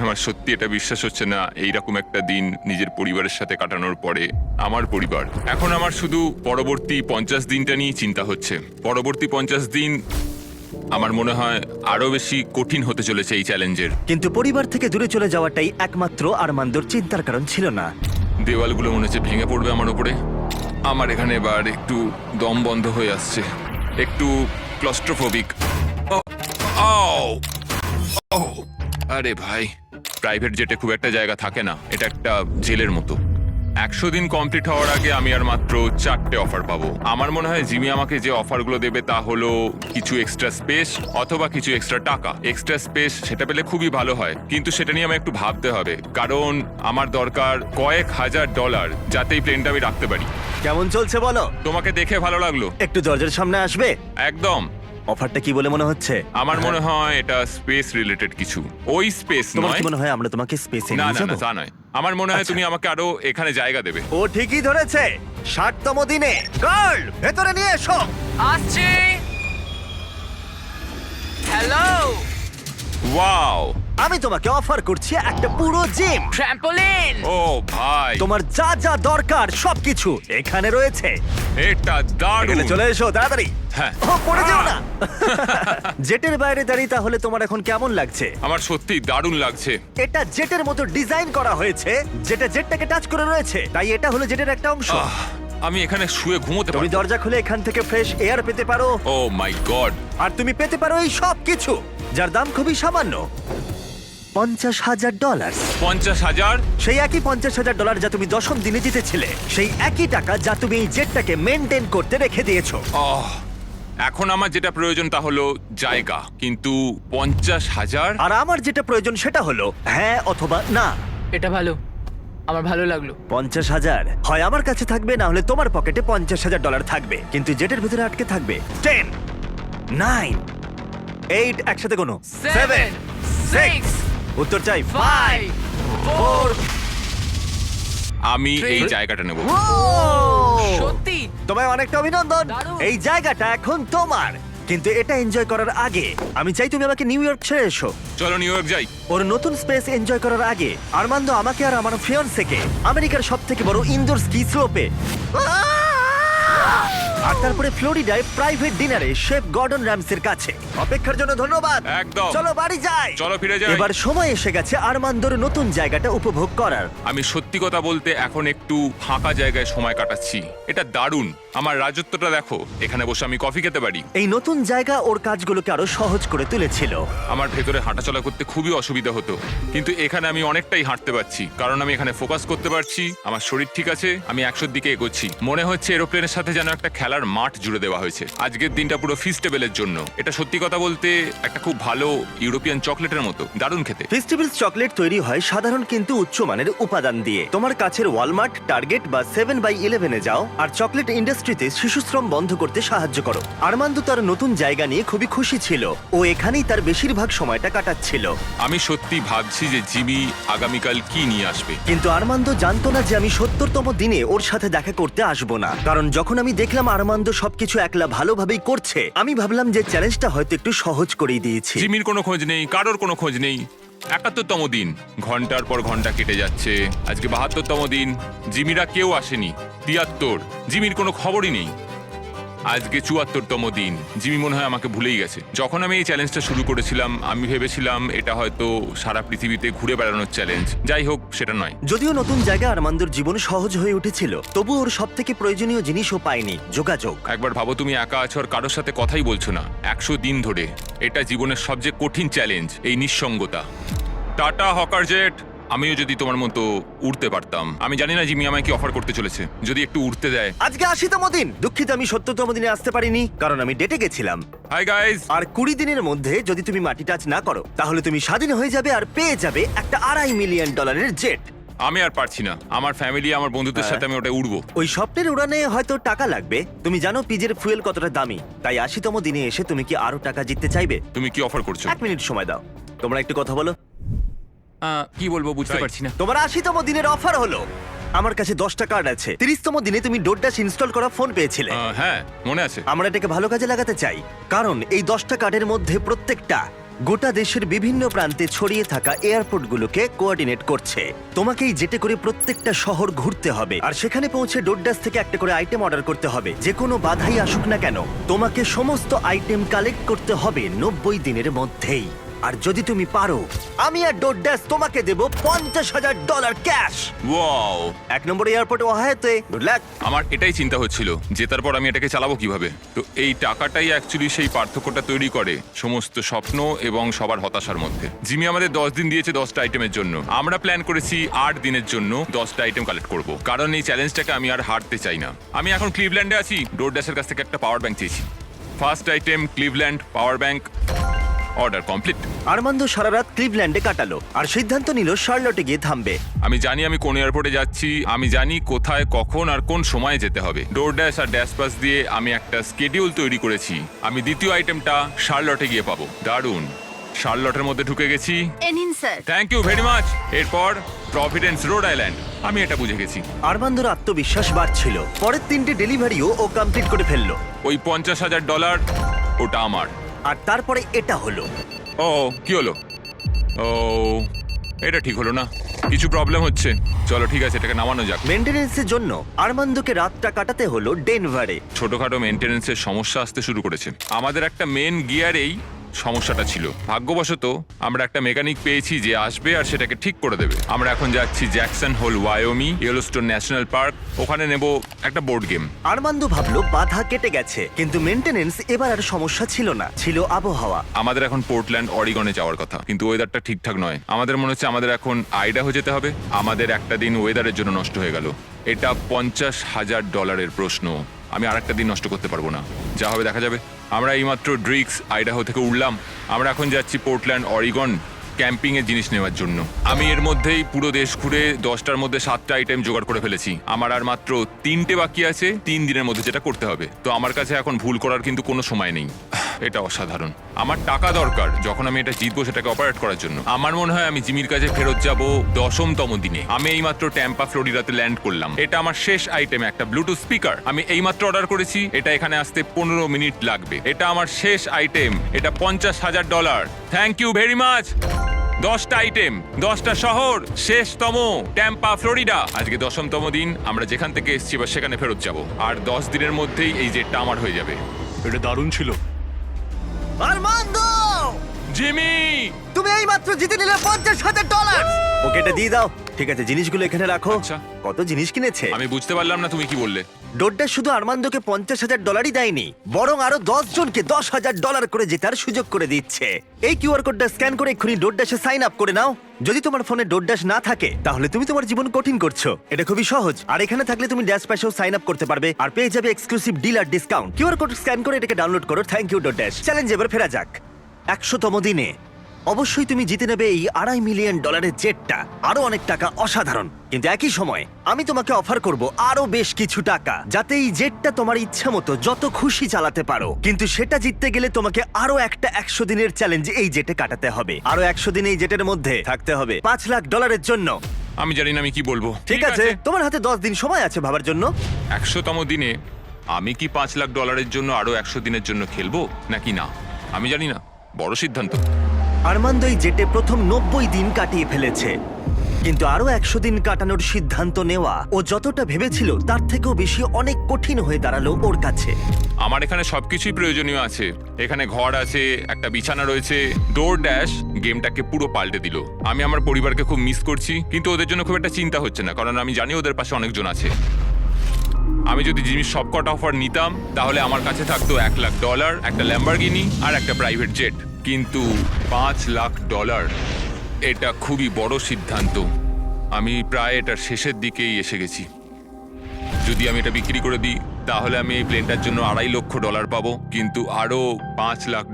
[SPEAKER 2] আমার সত্যি এটা বিশ্বাস হচ্ছে না, এইরকম একটা দিন নিজের পরিবারের সাথে কাটানোর পরে। আমার পরিবার এখন আমার শুধু পরবর্তী 50 দিনটা নিয়ে চিন্তা হচ্ছে। পরবর্তী 50 দিন আমার মনে হয় আরো বেশি কঠিন হতে চলেছে এই চ্যালেঞ্জের।
[SPEAKER 1] কিন্তু পরিবার থেকে দূরে চলে যাওয়াটাই একমাত্র আরমান্দোর চিন্তার কারণ ছিল না।
[SPEAKER 2] দেওয়ালগুলো মনে হচ্ছে ভেঙে পড়বে আমার উপরে। আমার এখানে এবার একটু দম বন্ধ হয়ে আসছে, একটু ক্লস্ট্রোফোবিক। আরে ভাই, প্রাইভেট জেটে খুব একটা জায়গা থাকে না, এটা একটা জেলের মতো। 100 দিন কমপ্লিট হওয়ার আগে আমি আর মাত্র 4টে অফার পাবো। আমার মনে হয় জিমি আমাকে যে অফারগুলো দেবে তা হলো কিছু এক্সট্রা স্পেস অথবা কিছু এক্সট্রা টাকা। এক্সট্রা স্পেস সেটা পেলে খুবই ভালো হয়, কিন্তু সেটা নিয়ে আমার একটু ভাবতে হবে, কারণ আমার দরকার কয়েক হাজার ডলার যাতে এই প্লেনটা আমি রাখতে পারি।
[SPEAKER 1] কেমন চলছে বলো?
[SPEAKER 2] তোমাকে দেখে ভালো লাগলো।
[SPEAKER 1] একটু দরজার সামনে আসবে?
[SPEAKER 2] একদম।
[SPEAKER 1] অফারটা কি বলে মনে হচ্ছে?
[SPEAKER 2] আমার মনে হয় এটা স্পেস রিলেটেড কিছু। ওই স্পেস
[SPEAKER 1] তোমার
[SPEAKER 2] নয়।
[SPEAKER 1] কি মনে হয় আমরা তোমাকে স্পেসে
[SPEAKER 2] না
[SPEAKER 1] নিয়ে
[SPEAKER 2] না
[SPEAKER 1] যাব?
[SPEAKER 2] না, তা নয়। আমার মনে হয়
[SPEAKER 1] আচ্ছা।
[SPEAKER 2] তুমি আমাকে আরো এখানে জায়গা দেবে।
[SPEAKER 1] ও ঠিকই ধরেছে। 60তম দিনে গার্ল ভেতরে নিয়ে এসো।
[SPEAKER 3] আসছে। হ্যালো,
[SPEAKER 2] ওয়াও,
[SPEAKER 1] আমি তোমাকে অফার করছি একটা পুরো জিম।
[SPEAKER 3] ট্র্যাম্পোলিন।
[SPEAKER 2] ও ভাই,
[SPEAKER 1] তোমার যা যা দরকার সবকিছু এখানে রয়েছে।
[SPEAKER 2] এটা দারুণ।
[SPEAKER 1] এখানে চলে এসো তাড়াতাড়ি।
[SPEAKER 2] হ্যাঁ।
[SPEAKER 1] ও পড়ে যাও না। জেটের বাইরে দাঁড়িয়ে তাহলে তোমার এখন কেমন লাগছে?
[SPEAKER 2] আমার সত্যি দারুণ লাগছে।
[SPEAKER 1] এটা জেটের মতো ডিজাইন করা হয়েছে, যেটা জেটটাকে টাচ করে রয়েছে, তাই এটা হলো জেটের একটা অংশ।
[SPEAKER 2] আমি এখানে শুয়ে ঘুমোতে
[SPEAKER 1] তুমি
[SPEAKER 2] পারবো।
[SPEAKER 1] দরজা খুলে এখান থেকে ফ্রেশ এয়ার পেতে পারো,
[SPEAKER 2] ও মাই গড,
[SPEAKER 1] আর তুমি পেতে পারো এই সব কিছু যার দাম খুবই সামান্য, $50,000।
[SPEAKER 2] 50,000?
[SPEAKER 1] সেই একই $50,000 যা তুমি 10ম দিনে জিতেছিলে, সেই একই টাকা যা তুমি এই জেটটাকে মেনটেন করতে রেখে দিয়েছো।
[SPEAKER 2] এখন আমার যেটা প্রয়োজন তা হলো জায়গা, কিন্তু 50,000?
[SPEAKER 1] আর আমার যেটা প্রয়োজন সেটা হলো হ্যাঁ অথবা না।
[SPEAKER 3] এটা ভালো, আমার ভালো লাগলো।
[SPEAKER 1] 50,000 হয় আমার কাছে থাকবে, না হলে তোমার পকেটে $50,000 থাকবে, কিন্তু জেটের ভিতরে আটকে থাকবে 10, 9, 8, একসাথে কোনো
[SPEAKER 3] 7, 6,
[SPEAKER 1] উত্তর চাই
[SPEAKER 3] 5, 4।
[SPEAKER 2] আমি এই
[SPEAKER 3] Three.
[SPEAKER 2] জায়গাটা নেব।
[SPEAKER 3] সত্যি
[SPEAKER 1] তোমায় অনেকটা অভিনন্দন।
[SPEAKER 3] দারুণ।
[SPEAKER 1] এই জায়গাটা এখন তোমার, কিন্তু এটা এনজয় করার আগে আমি চাই তুমি আমাকে নিউ ইয়র্ক ছেড়ে এসো।
[SPEAKER 2] চলো নিউ ইয়র্ক যাই।
[SPEAKER 1] ওর নতুন স্পেস এনজয় করার আগে আরমান্দো আমাকে আর আমার ফিয়ন্সেকে আমেরিকার সবথেকে বড় ইনডোর স্কি স্লোপে আর তারপরে ফ্লোরিডায় প্রাইভেট ডিনারে শেফ গর্ডন র্যামসের কাছে। অপেক্ষার জন্য ধন্যবাদ।
[SPEAKER 2] একদম।
[SPEAKER 1] চলো বাড়ি যাই।
[SPEAKER 2] চলো ফিরে যাই।
[SPEAKER 1] এবার সময় এসে গেছে আরমান্দোর নতুন জায়গাটা উপভোগ করার।
[SPEAKER 2] আমি সত্যি কথা বলতে এখন একটু ফাঁকা জায়গায় সময় কাটাচ্ছি। এটা দারুণ। আমার রাজত্বটা দেখো, এখানে বসে আমি কফি খেতে পারি।
[SPEAKER 1] এই নতুন জায়গা ওর কাজগুলোকে আরো সহজ করে তুলেছিল।
[SPEAKER 2] আমার ভেতরে হাঁটাচলা করতে খুবই অসুবিধা হতো, কিন্তু এখানে আমি অনেকটাই হাঁটতে পারছি, কারণ আমি এখানে ফোকাস করতে পারছি। আমার শরীর ঠিক আছে, আমি 100 দিকে এগোচ্ছি। মনে হচ্ছে এরোপ্লেনের সাথে যেন একটা খেলার মাঠ জুড়ে দেওয়া হয়েছে। আজকের দিনটা পুরো ফিস্টেবলের জন্য। এটা সত্যি কথা বলতে একটা খুব ভালো ইউরোপিয়ান চকলেটের মতো, দারুণ খেতে।
[SPEAKER 1] ফেস্টিভ্যালস চকলেট তৈরি হয় সাধারণ কিন্তু উচ্চমানের উপাদান দিয়ে। তোমার কাছের ওয়ালমার্ট, টার্গেট বা 7/11 যাও আর চকলেট ইন্ডাস্ট্রিতে শিশুশ্রম বন্ধ করতে সাহায্য করো। আরমান্দো তার নতুন জায়গা নিয়ে খুবই খুশি ছিল। ও এখানেই তার বেশিরভাগ সময়টা কাটাচ্ছিল।
[SPEAKER 2] আমি সত্যি ভাবছি যে জিমি আগামীকাল কি নিয়ে আসবে।
[SPEAKER 1] কিন্তু আরমান্দো জানতো না যে আমি 70তম দিনে ওর সাথে দেখা করতে আসবো না, কারণ যখন আমি দেখলাম আরমান্দো আরমান্দ সবকিছু একলা ভালোভাবেই করছে, আমি ভাবলাম যে চ্যালেঞ্জটা হয়তো একটু সহজ করেই দিয়েছি।
[SPEAKER 2] জিমির কোনো খোঁজ নেই, কারোর কোনো খোঁজ নেই। 71তম দিন, ঘন্টার পর ঘন্টা কেটে যাচ্ছে। আজকে 72তম দিন, জিমিরা কেউ আসেনি। 73, জিমির কোনো খবরই নেই। আজকে 74তম দিন, জিমি মনে হয় আমাকে ভুলেই গেছে। যখন আমি এই চ্যালেঞ্জটা শুরু করেছিলাম আমি ভেবেছিলাম এটা হয়তো সারা পৃথিবীতে ঘুরে বেড়ানোর চ্যালেঞ্জ। যাই হোক, সেটা নয়।
[SPEAKER 1] যদিও নতুন জায়গায় আরমান্দর জীবন সহজ হয়ে উঠেছিল, তবু ওর সব থেকে প্রয়োজনীয় জিনিসও পায়নি, যোগাযোগ।
[SPEAKER 2] একবার ভাবো, তুমি একা আছো আর কারোর সাথে কথাই বলছো না 100 দিন ধরে। এটা জীবনের সবচেয়ে কঠিন চ্যালেঞ্জ, এই নিঃসঙ্গতা। টাটা হকার জেট, আমিও যদি তোমার মতো উড়তে পারতাম। আমি জানি না জিমি আমায় কি অফার করতে চলেছে, যদি একটু উড়তে দেয়।
[SPEAKER 1] আজকে 80তম দিন। দুঃখিত আমি 70তম দিনে আসতে পারিনি, কারণ আমি ডেটে গেছিলাম।
[SPEAKER 2] হাই গাইস,
[SPEAKER 1] আর 20 দিনের মধ্যে যদি তুমি মাটি টাচ না করো, তাহলে তুমি স্বাধীন হয়ে যাবে আর পেয়ে যাবে একটা $2.5 মিলিয়ন জেট।
[SPEAKER 2] আমি আর পারছি না। আমার ফ্যামিলি, আমার বন্ধুদের সাথে আমি ওটা উড়বো।
[SPEAKER 1] ওই স্বপ্নের উড়ানে হয়তো টাকা লাগবে। তুমি জানো পিজের ফুয়েল কতটা দামি, তাই 80তম দিনে এসে তুমি কি আরো টাকা জিততে চাইবে?
[SPEAKER 2] তুমি কি অফার করছো?
[SPEAKER 1] 1 মিনিট সময় দাও, তোমরা একটু কথা বলো।
[SPEAKER 2] কি বলবো বুঝতে
[SPEAKER 5] তাই।
[SPEAKER 2] পারছি না।
[SPEAKER 1] তোমার 80তম দিনের অফার হলো, আমার কাছে 10টা কার্ড আছে। 30তম দিনে তুমি ডোরডাশ ইনস্টল করা ফোন পেয়েছিলে।
[SPEAKER 2] হ্যাঁ, মনে আছে।
[SPEAKER 1] আমরা এটাকে ভালো কাজে লাগাতে চাই, কারণ এই 10টা কার্ডের মধ্যে প্রত্যেকটা গোটা দেশের বিভিন্ন প্রান্তে ছড়িয়ে থাকা এয়ারপোর্টগুলোকে কোঅর্ডিনেট করছে। তোমাকেই যেতে করে প্রত্যেকটা শহর ঘুরতে হবে, আর সেখানে পৌঁছে ডোরডাশ থেকে একটা করে আইটেম অর্ডার করতে হবে। যে কোনো বাধাই আসুক না কেন, তোমাকে সমস্ত আইটেম কালেক্ট করতে হবে 90 দিনের মধ্যেই। আর যদি তুমি পারো, আমি আর ডোরডাশ তোমাকে দেব $50,000 ক্যাশ।
[SPEAKER 2] ওয়াও,
[SPEAKER 1] 1 নম্বর এয়ারপোর্ট ওহায়োতে। Good luck.
[SPEAKER 2] আমার এটাই চিন্তা হচ্ছিল, জেতার পর আমি এটাকে চালাবো কিভাবে। তো এই টাকাটাই অ্যাকচুয়ালি সেই পার্থক্যটা তৈরি করে সমস্ত স্বপ্ন এবং সবার হতাশার মধ্যে। জিমি আমাদের 10 দিন দিয়েছে 10টা আইটেমের জন্য। আমরা প্ল্যান করেছি 8 দিনের জন্য 10টা আইটেম কালেক্ট করব, কারণ এই চ্যালেঞ্জটাকে আমি আর হারতে চাই না। আমি এখন ক্লিভল্যান্ডে আছি, ডোরডাশের কাছ থেকে একটা পাওয়ার ব্যাংক চেয়েছি। First item Cleveland power bank. Order complete.
[SPEAKER 1] Armand সারা রাত ক্লিভল্যান্ডে কাটালো আর সিদ্ধান্ত নিল শার্লটে গিয়ে থামবে।
[SPEAKER 2] আমি জানি আমি কোন এয়ারপোর্টে যাচ্ছি, আমি জানি কোথায়, কখন আর কোন সময়ে যেতে হবে। ডোরড্যাশ আর ড্যাশ পাস দিয়ে আমি একটা স্কেডিউল তৈরি করেছি। আমি দ্বিতীয় আইটেমটা শার্লটে গিয়ে পাবো। দারুণ, শার্লটের মধ্যে ঢুকে গেছি।
[SPEAKER 6] এনিন sir.
[SPEAKER 2] Thank you very much. এরপর প্রভিডেন্স রোড আইল্যান্ড। আমি এটা বুঝে গেছি।
[SPEAKER 1] আরমান্দর আত্মবিশ্বাস বাড়ছিল। পরের 3টে ডেলিভারিও ও কমপ্লিট করে ফেললো।
[SPEAKER 2] ওই $50,000 ওটা আমার।
[SPEAKER 1] আর তারপরে এটা হলো।
[SPEAKER 2] ও কি হলো? ও এটা ঠিক হলো না, কিছু প্রবলেম হচ্ছে। চলো ঠিক আছে, এটাকে নামানো যাক।
[SPEAKER 1] মেইনটেনেন্সের জন্য আরমান্দকে রাতটা কাটাতে হলো ডেনভারে।
[SPEAKER 2] ছোটখাটো মেনটেনেন্সের সমস্যা আসতে শুরু করেছে। আমাদের একটা মেন গিয়ারেই সমস্যাটা ছিল। ভাগ্যবশত আমরা একটা মেকানিক পেয়েছি যে আসবে আর সেটাকে ঠিক করে দেবে। আমরা এখন যাচ্ছি Jackson Hole Wyoming, Yellowstone National Park. ওখানে নেব একটা বোর্ড গেম।
[SPEAKER 1] আরমান্দ ভাবলো বাধা কেটে গেছে, কিন্তু মেইনটেনেন্স এবার আর সমস্যা ছিল না, ছিল আবহাওয়া।
[SPEAKER 2] আমাদের এখন পোর্টল্যান্ড অরিগনে যাওয়ার কথা, কিন্তু ওয়েদারটা ঠিকঠাক নয়। আমাদের মনে হচ্ছে আমাদের এখন আইডাহো যেতে হবে। আমাদের একটা দিন ওয়েদারের জন্য নষ্ট হয়ে গেল। এটা $50,000 প্রশ্ন। আমি আর একটা দিন নষ্ট করতে পারবো না, যা হবে দেখা যাবে। আমরা এইমাত্র ড্রিক্স আইডাহো থেকে উঠলাম। আমরা এখন যাচ্ছি পোর্টল্যান্ড অরিগন ক্যাম্পিং এর জিনিস নেওয়ার জন্য। আমি এর মধ্যেই পুরো দেশ ঘুরে 10টার মধ্যে 7টা আইটেম জোগাড় করে ফেলেছি। আমার আর মাত্র 3টে বাকি আছে 3 দিনের মধ্যে যেটা করতে হবে। তো আমার কাছে এখন ভুল করার কিন্তু কোনো সময় নেই। এটা অসাধারণ। আমার টাকা দরকার যখন আমি এটা জিতবো সেটাকে অপারেট করার জন্য। আমার মনে হয় আমি জিমির কাছে ফেরত যাব 10তম দিনে। আমি এইমাত্র ট্যাম্পা ফ্লোরিডাতে ল্যান্ড করলাম। এটা আমার শেষ আইটেম, একটা ব্লুটুথ স্পিকার। আমি এইমাত্র অর্ডার করেছি, এটা এখানে আসতে 15 মিনিট লাগবে। এটা আমার শেষ আইটেম, এটা $50,000। Thank you very much. 10টা আইটেম, 10টা শহর, শেষতম ট্যাম্পা ফ্লোরিডা। আজকে 10তম দিন। আমরা যেখান থেকে এসেছি বা সেখানে ফেরত যাব। আর 10 দিনের মধ্যেই এই জেটটা আমার হয়ে যাবে।
[SPEAKER 7] এটা দারুণ ছিল।
[SPEAKER 1] আরমান্দ,
[SPEAKER 2] জিমি,
[SPEAKER 1] তুমি এইমাত্র জিতে নিলে $50,000। ওকে এটা দিয়ে দাও। ঠিক আছে, জিনিসগুলো এখানে রাখো।
[SPEAKER 2] আচ্ছা।
[SPEAKER 1] কত জিনিস কিনেছে।
[SPEAKER 2] আমি বুঝতে পারলাম না তুমি কি বললে।
[SPEAKER 1] ডোড্ডা শুধু আরমান্দকে $50,000 দেয়নি, বরং আরো 10 জনকে $10,000 করে জেতার সুযোগ করে দিচ্ছে। এই কিউআর কোডটা স্ক্যান করে এক্ষুনি ডোড্ডাশে সাইন আপ করে নাও। যদি তোমার ফোনে ডোড্ডাশ না থাকে তাহলে তুমি তোমার জীবন কঠিন করছো। এটা খুবই সহজ। আর এখানে থাকলে তুমি ড্যাশ প্যাশেও সাইন আপ করতে পারবে আর পেয়ে যাবে এক্সক্লুসিভ ডিল আর ডিসকাউন্ট। কিউআর কোড স্ক্যান করে এটাকে ডাউনলোড করো। Thank you ডোড্ডাশ। চ্যালেঞ্জ এবার ফেরা যাক। 100তম দিনে অবশ্যই তুমি জিতে নেবে এই $2.5 মিলিয়ন জেটটা। আরো অনেক টাকা, অসাধারণ। কিন্তু একই সময় আমি তোমাকে অফার করব আরো বেশ কিছু টাকা, যাতে এই জেটটা তোমার ইচ্ছা মতো যত খুশি চালাতে পারো। কিন্তু সেটা জিততে গেলে তোমাকে আরো একটা 100 দিনের চ্যালেঞ্জ এই জেটে কাটাতে হবে। আরো 100 দিন এই জেটের মধ্যে থাকতে হবে $5 লাখ জন্য।
[SPEAKER 2] আমি জানি না আমি কি বলবো।
[SPEAKER 1] ঠিক আছে, তোমার হাতে 10 দিন সময় আছে ভাবার জন্য।
[SPEAKER 2] 100তম দিনে আমি কি $5 লাখ জন্য আরো 100 দিনের জন্য খেলবো নাকি না আমি জানি না, বড় সিদ্ধান্ত।
[SPEAKER 1] আরমান্দ এই জেটে প্রথম 90 দিন কাটিয়ে ফেলেছে, কিন্তু আরো 100 দিন কাটানোর সিদ্ধান্ত নেওয়া ও যতটা ভেবেছিল তার থেকেও বেশি অনেক কঠিন হয়ে দাঁড়ালো ওর কাছে।
[SPEAKER 2] আমার এখানে সবকিছুই প্রয়োজনীয় আছে। এখানে ঘর আছে, একটা বিছানা রয়েছে। ডোর ড্যাশ গেমটাকে পুরো পাল্টে দিল। আমি আমার পরিবারকে খুব মিস করছি, কিন্তু ওদের জন্য খুব একটা চিন্তা হচ্ছে না, কারণ আমি জানি ওদের পাশে অনেকজন আছে। আমি যদি জিমির সবকটা অফার নিতাম তাহলে আমার কাছে থাকতো $1 লাখ, একটা ল্যাম্বরগিনি আর একটা প্রাইভেট জেট। কিন্তু $5 লাখ, এটা খুবই বড় সিদ্ধান্ত। আমি প্রায় এটার শেষের দিকেই এসে গেছি। যদি আমি এটা বিক্রি করে দিই তাহলে আমি এই প্লেনটার জন্য $2.5 লক্ষ পাবো, কিন্তু আরো $5 লাখ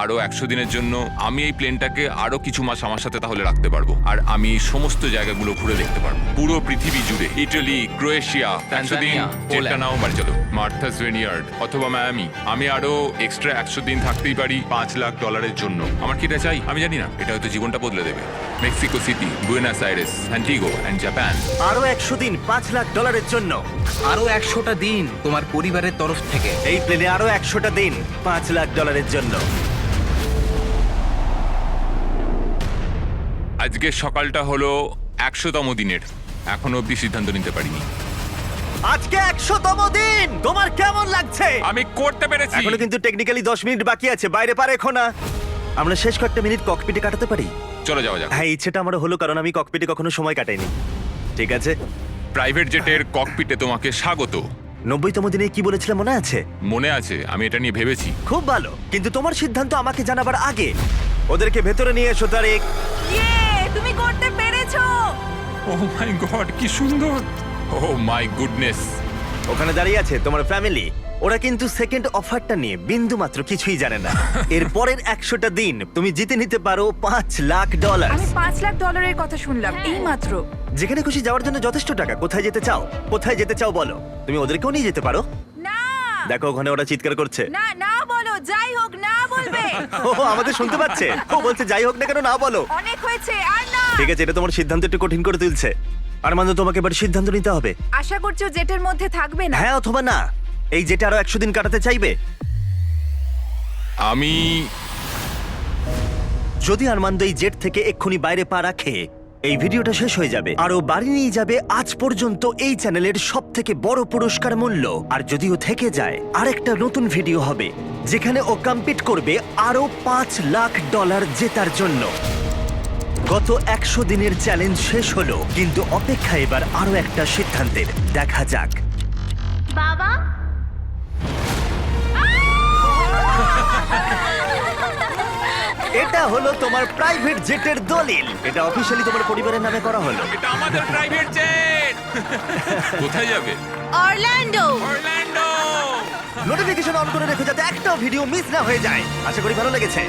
[SPEAKER 2] আরো 100 দিনের জন্য আমি এই প্লেনটাকে আরো কিছু মাস আমার সাথে তাহলে রাখতে পারবো, আর আমি এই সমস্ত জায়গাগুলো ঘুরে দেখতে পারবো, পুরো পৃথিবী জুড়ে। ইটালি, ক্রোয়েশিয়া, 100 দিন, যেটা নাও বাড়ি চলো, মার্থাস ভিনিয়ার্ড অথবা মায়ামি। আমি আরো এক্সট্রা 100 দিন থাকতেই পারি $5 লাখ জন্য। আমার কি এটা চাই আমি জানি না, এটা হয়তো জীবনটা বদলে দেবে। Mexico City, Buenos Aires, Antigua and Japan.
[SPEAKER 1] আরো 100 দিন $5 লাখ জন্য।
[SPEAKER 5] আরো 100টা দিন তোমার পরিবারের তরফ থেকে।
[SPEAKER 1] এই প্লেনে আরো 100টা দিন $5 লাখ জন্য।
[SPEAKER 2] আজকের সকালটা হলো 100তম দিনের, এখনো অব্দি সিদ্ধান্ত নিতে পারিনি।
[SPEAKER 1] আজকে 100তম দিন, তোমার কেমন লাগছে?
[SPEAKER 2] আমি করতে পেরেছি।
[SPEAKER 1] এখনো কিন্তু টেকনিক্যালি 10 মিনিট বাকি আছে, বাইরে পারে এখন না। আমরা শেষ কয়েকটা মিনিট ককপিটে কাটাতে পারি?
[SPEAKER 2] চলে যাওয়া যাক।
[SPEAKER 1] হ্যাঁ, ইচ্ছেটা আমার হলো, কারণ আমি ককপিটে কখনো সময় কাটাইনি। ঠিক আছে,
[SPEAKER 2] প্রাইভেট জেটের ককপিটে তোমাকে স্বাগত।
[SPEAKER 1] 90তম দিনে কি বলেছিলাম মনে আছে?
[SPEAKER 2] মনে আছে, আমি এটা নিয়ে ভেবেছি।
[SPEAKER 1] খুব ভালো, কিন্তু তোমার সিদ্ধান্ত আমাকে জানাবার আগে ওদেরকে ভেতরে নিয়ে এসো তারিক।
[SPEAKER 6] তুমি করতে পেরেছো।
[SPEAKER 2] ও মাই গড, কি সুন্দর! ও মাই গুডনেস!
[SPEAKER 1] ওখানে দাঁড়িয়ে আছে তোমার ফ্যামিলি। ওরা কিন্তু সেকেন্ড অফারটা নিয়ে বিন্দু মাত্র কিছুই জানে না। এর পরের 100টা দিন তুমি জিতে নিতে পারো $5 লাখ।
[SPEAKER 6] আমি $5 লাখ কথা শুনলাম এই মাত্র।
[SPEAKER 1] যেখানে খুশি যাওয়ার জন্য যথেষ্ট টাকা। কোথায় যেতে চাও? কোথায় যেতে চাও বলো, তুমি ওদেরকেও নিয়ে যেতে পারো।
[SPEAKER 6] না
[SPEAKER 1] দেখো ওখানে ওরা চিৎকার করছে।
[SPEAKER 6] না না বলো, যাই হোক না বলবে।
[SPEAKER 1] ও আমাদের শুনতে পাচ্ছে, ও বলছে যাই হোক না কেন না বলো।
[SPEAKER 6] অনেক হয়েছে আর না।
[SPEAKER 1] ঠিক আছে, এটা তোমার সিদ্ধান্ত একটু কঠিন করে তুলছে। আরমান্দ, তোমাকে এবার সিদ্ধান্ত নিতে হবে।
[SPEAKER 6] আশা করছো জেটের মধ্যে থাকবে না?
[SPEAKER 1] হ্যাঁ অথবা না। এই যেটা আরো 100 দিন কাটাতে চাইবে।
[SPEAKER 2] আমি
[SPEAKER 1] যদি আরমান্দ এই জেট থেকে এক্ষুনি বাইরে পা রাখে, এই ভিডিওটা শেষ হয়ে যাবে আর ও বাড়ি নিয়ে যাবে আজ পর্যন্ত এই চ্যানেলের সবথেকে বড় পুরস্কার মূল্য। আর যদিও থেকে যায়, আরেকটা নতুন ভিডিও হবে যেখানে ও কম্পিট করবে আরো $5 লাখ জেতার জন্য। গত 100 দিনের চ্যালেঞ্জ শেষ হলো, কিন্তু অপেক্ষা এবার আরো একটা সিদ্ধান্তের। দেখা যাক।
[SPEAKER 7] বাবা,
[SPEAKER 1] এটা হলো তোমার প্রাইভেট জেটের দলিল। এটা অফিশিয়ালি তোমার পরিবারের নামে করা হলো।
[SPEAKER 2] এটা আমাদের প্রাইভেট জেট। কোথায় যাবে?
[SPEAKER 7] অরল্যান্ডো।
[SPEAKER 2] অরল্যান্ডো।
[SPEAKER 1] নোটিফিকেশন অন করে রেখো যাতে একটাও ভিডিও মিস না হয়ে যায়। আশা করি ভালো লেগেছে।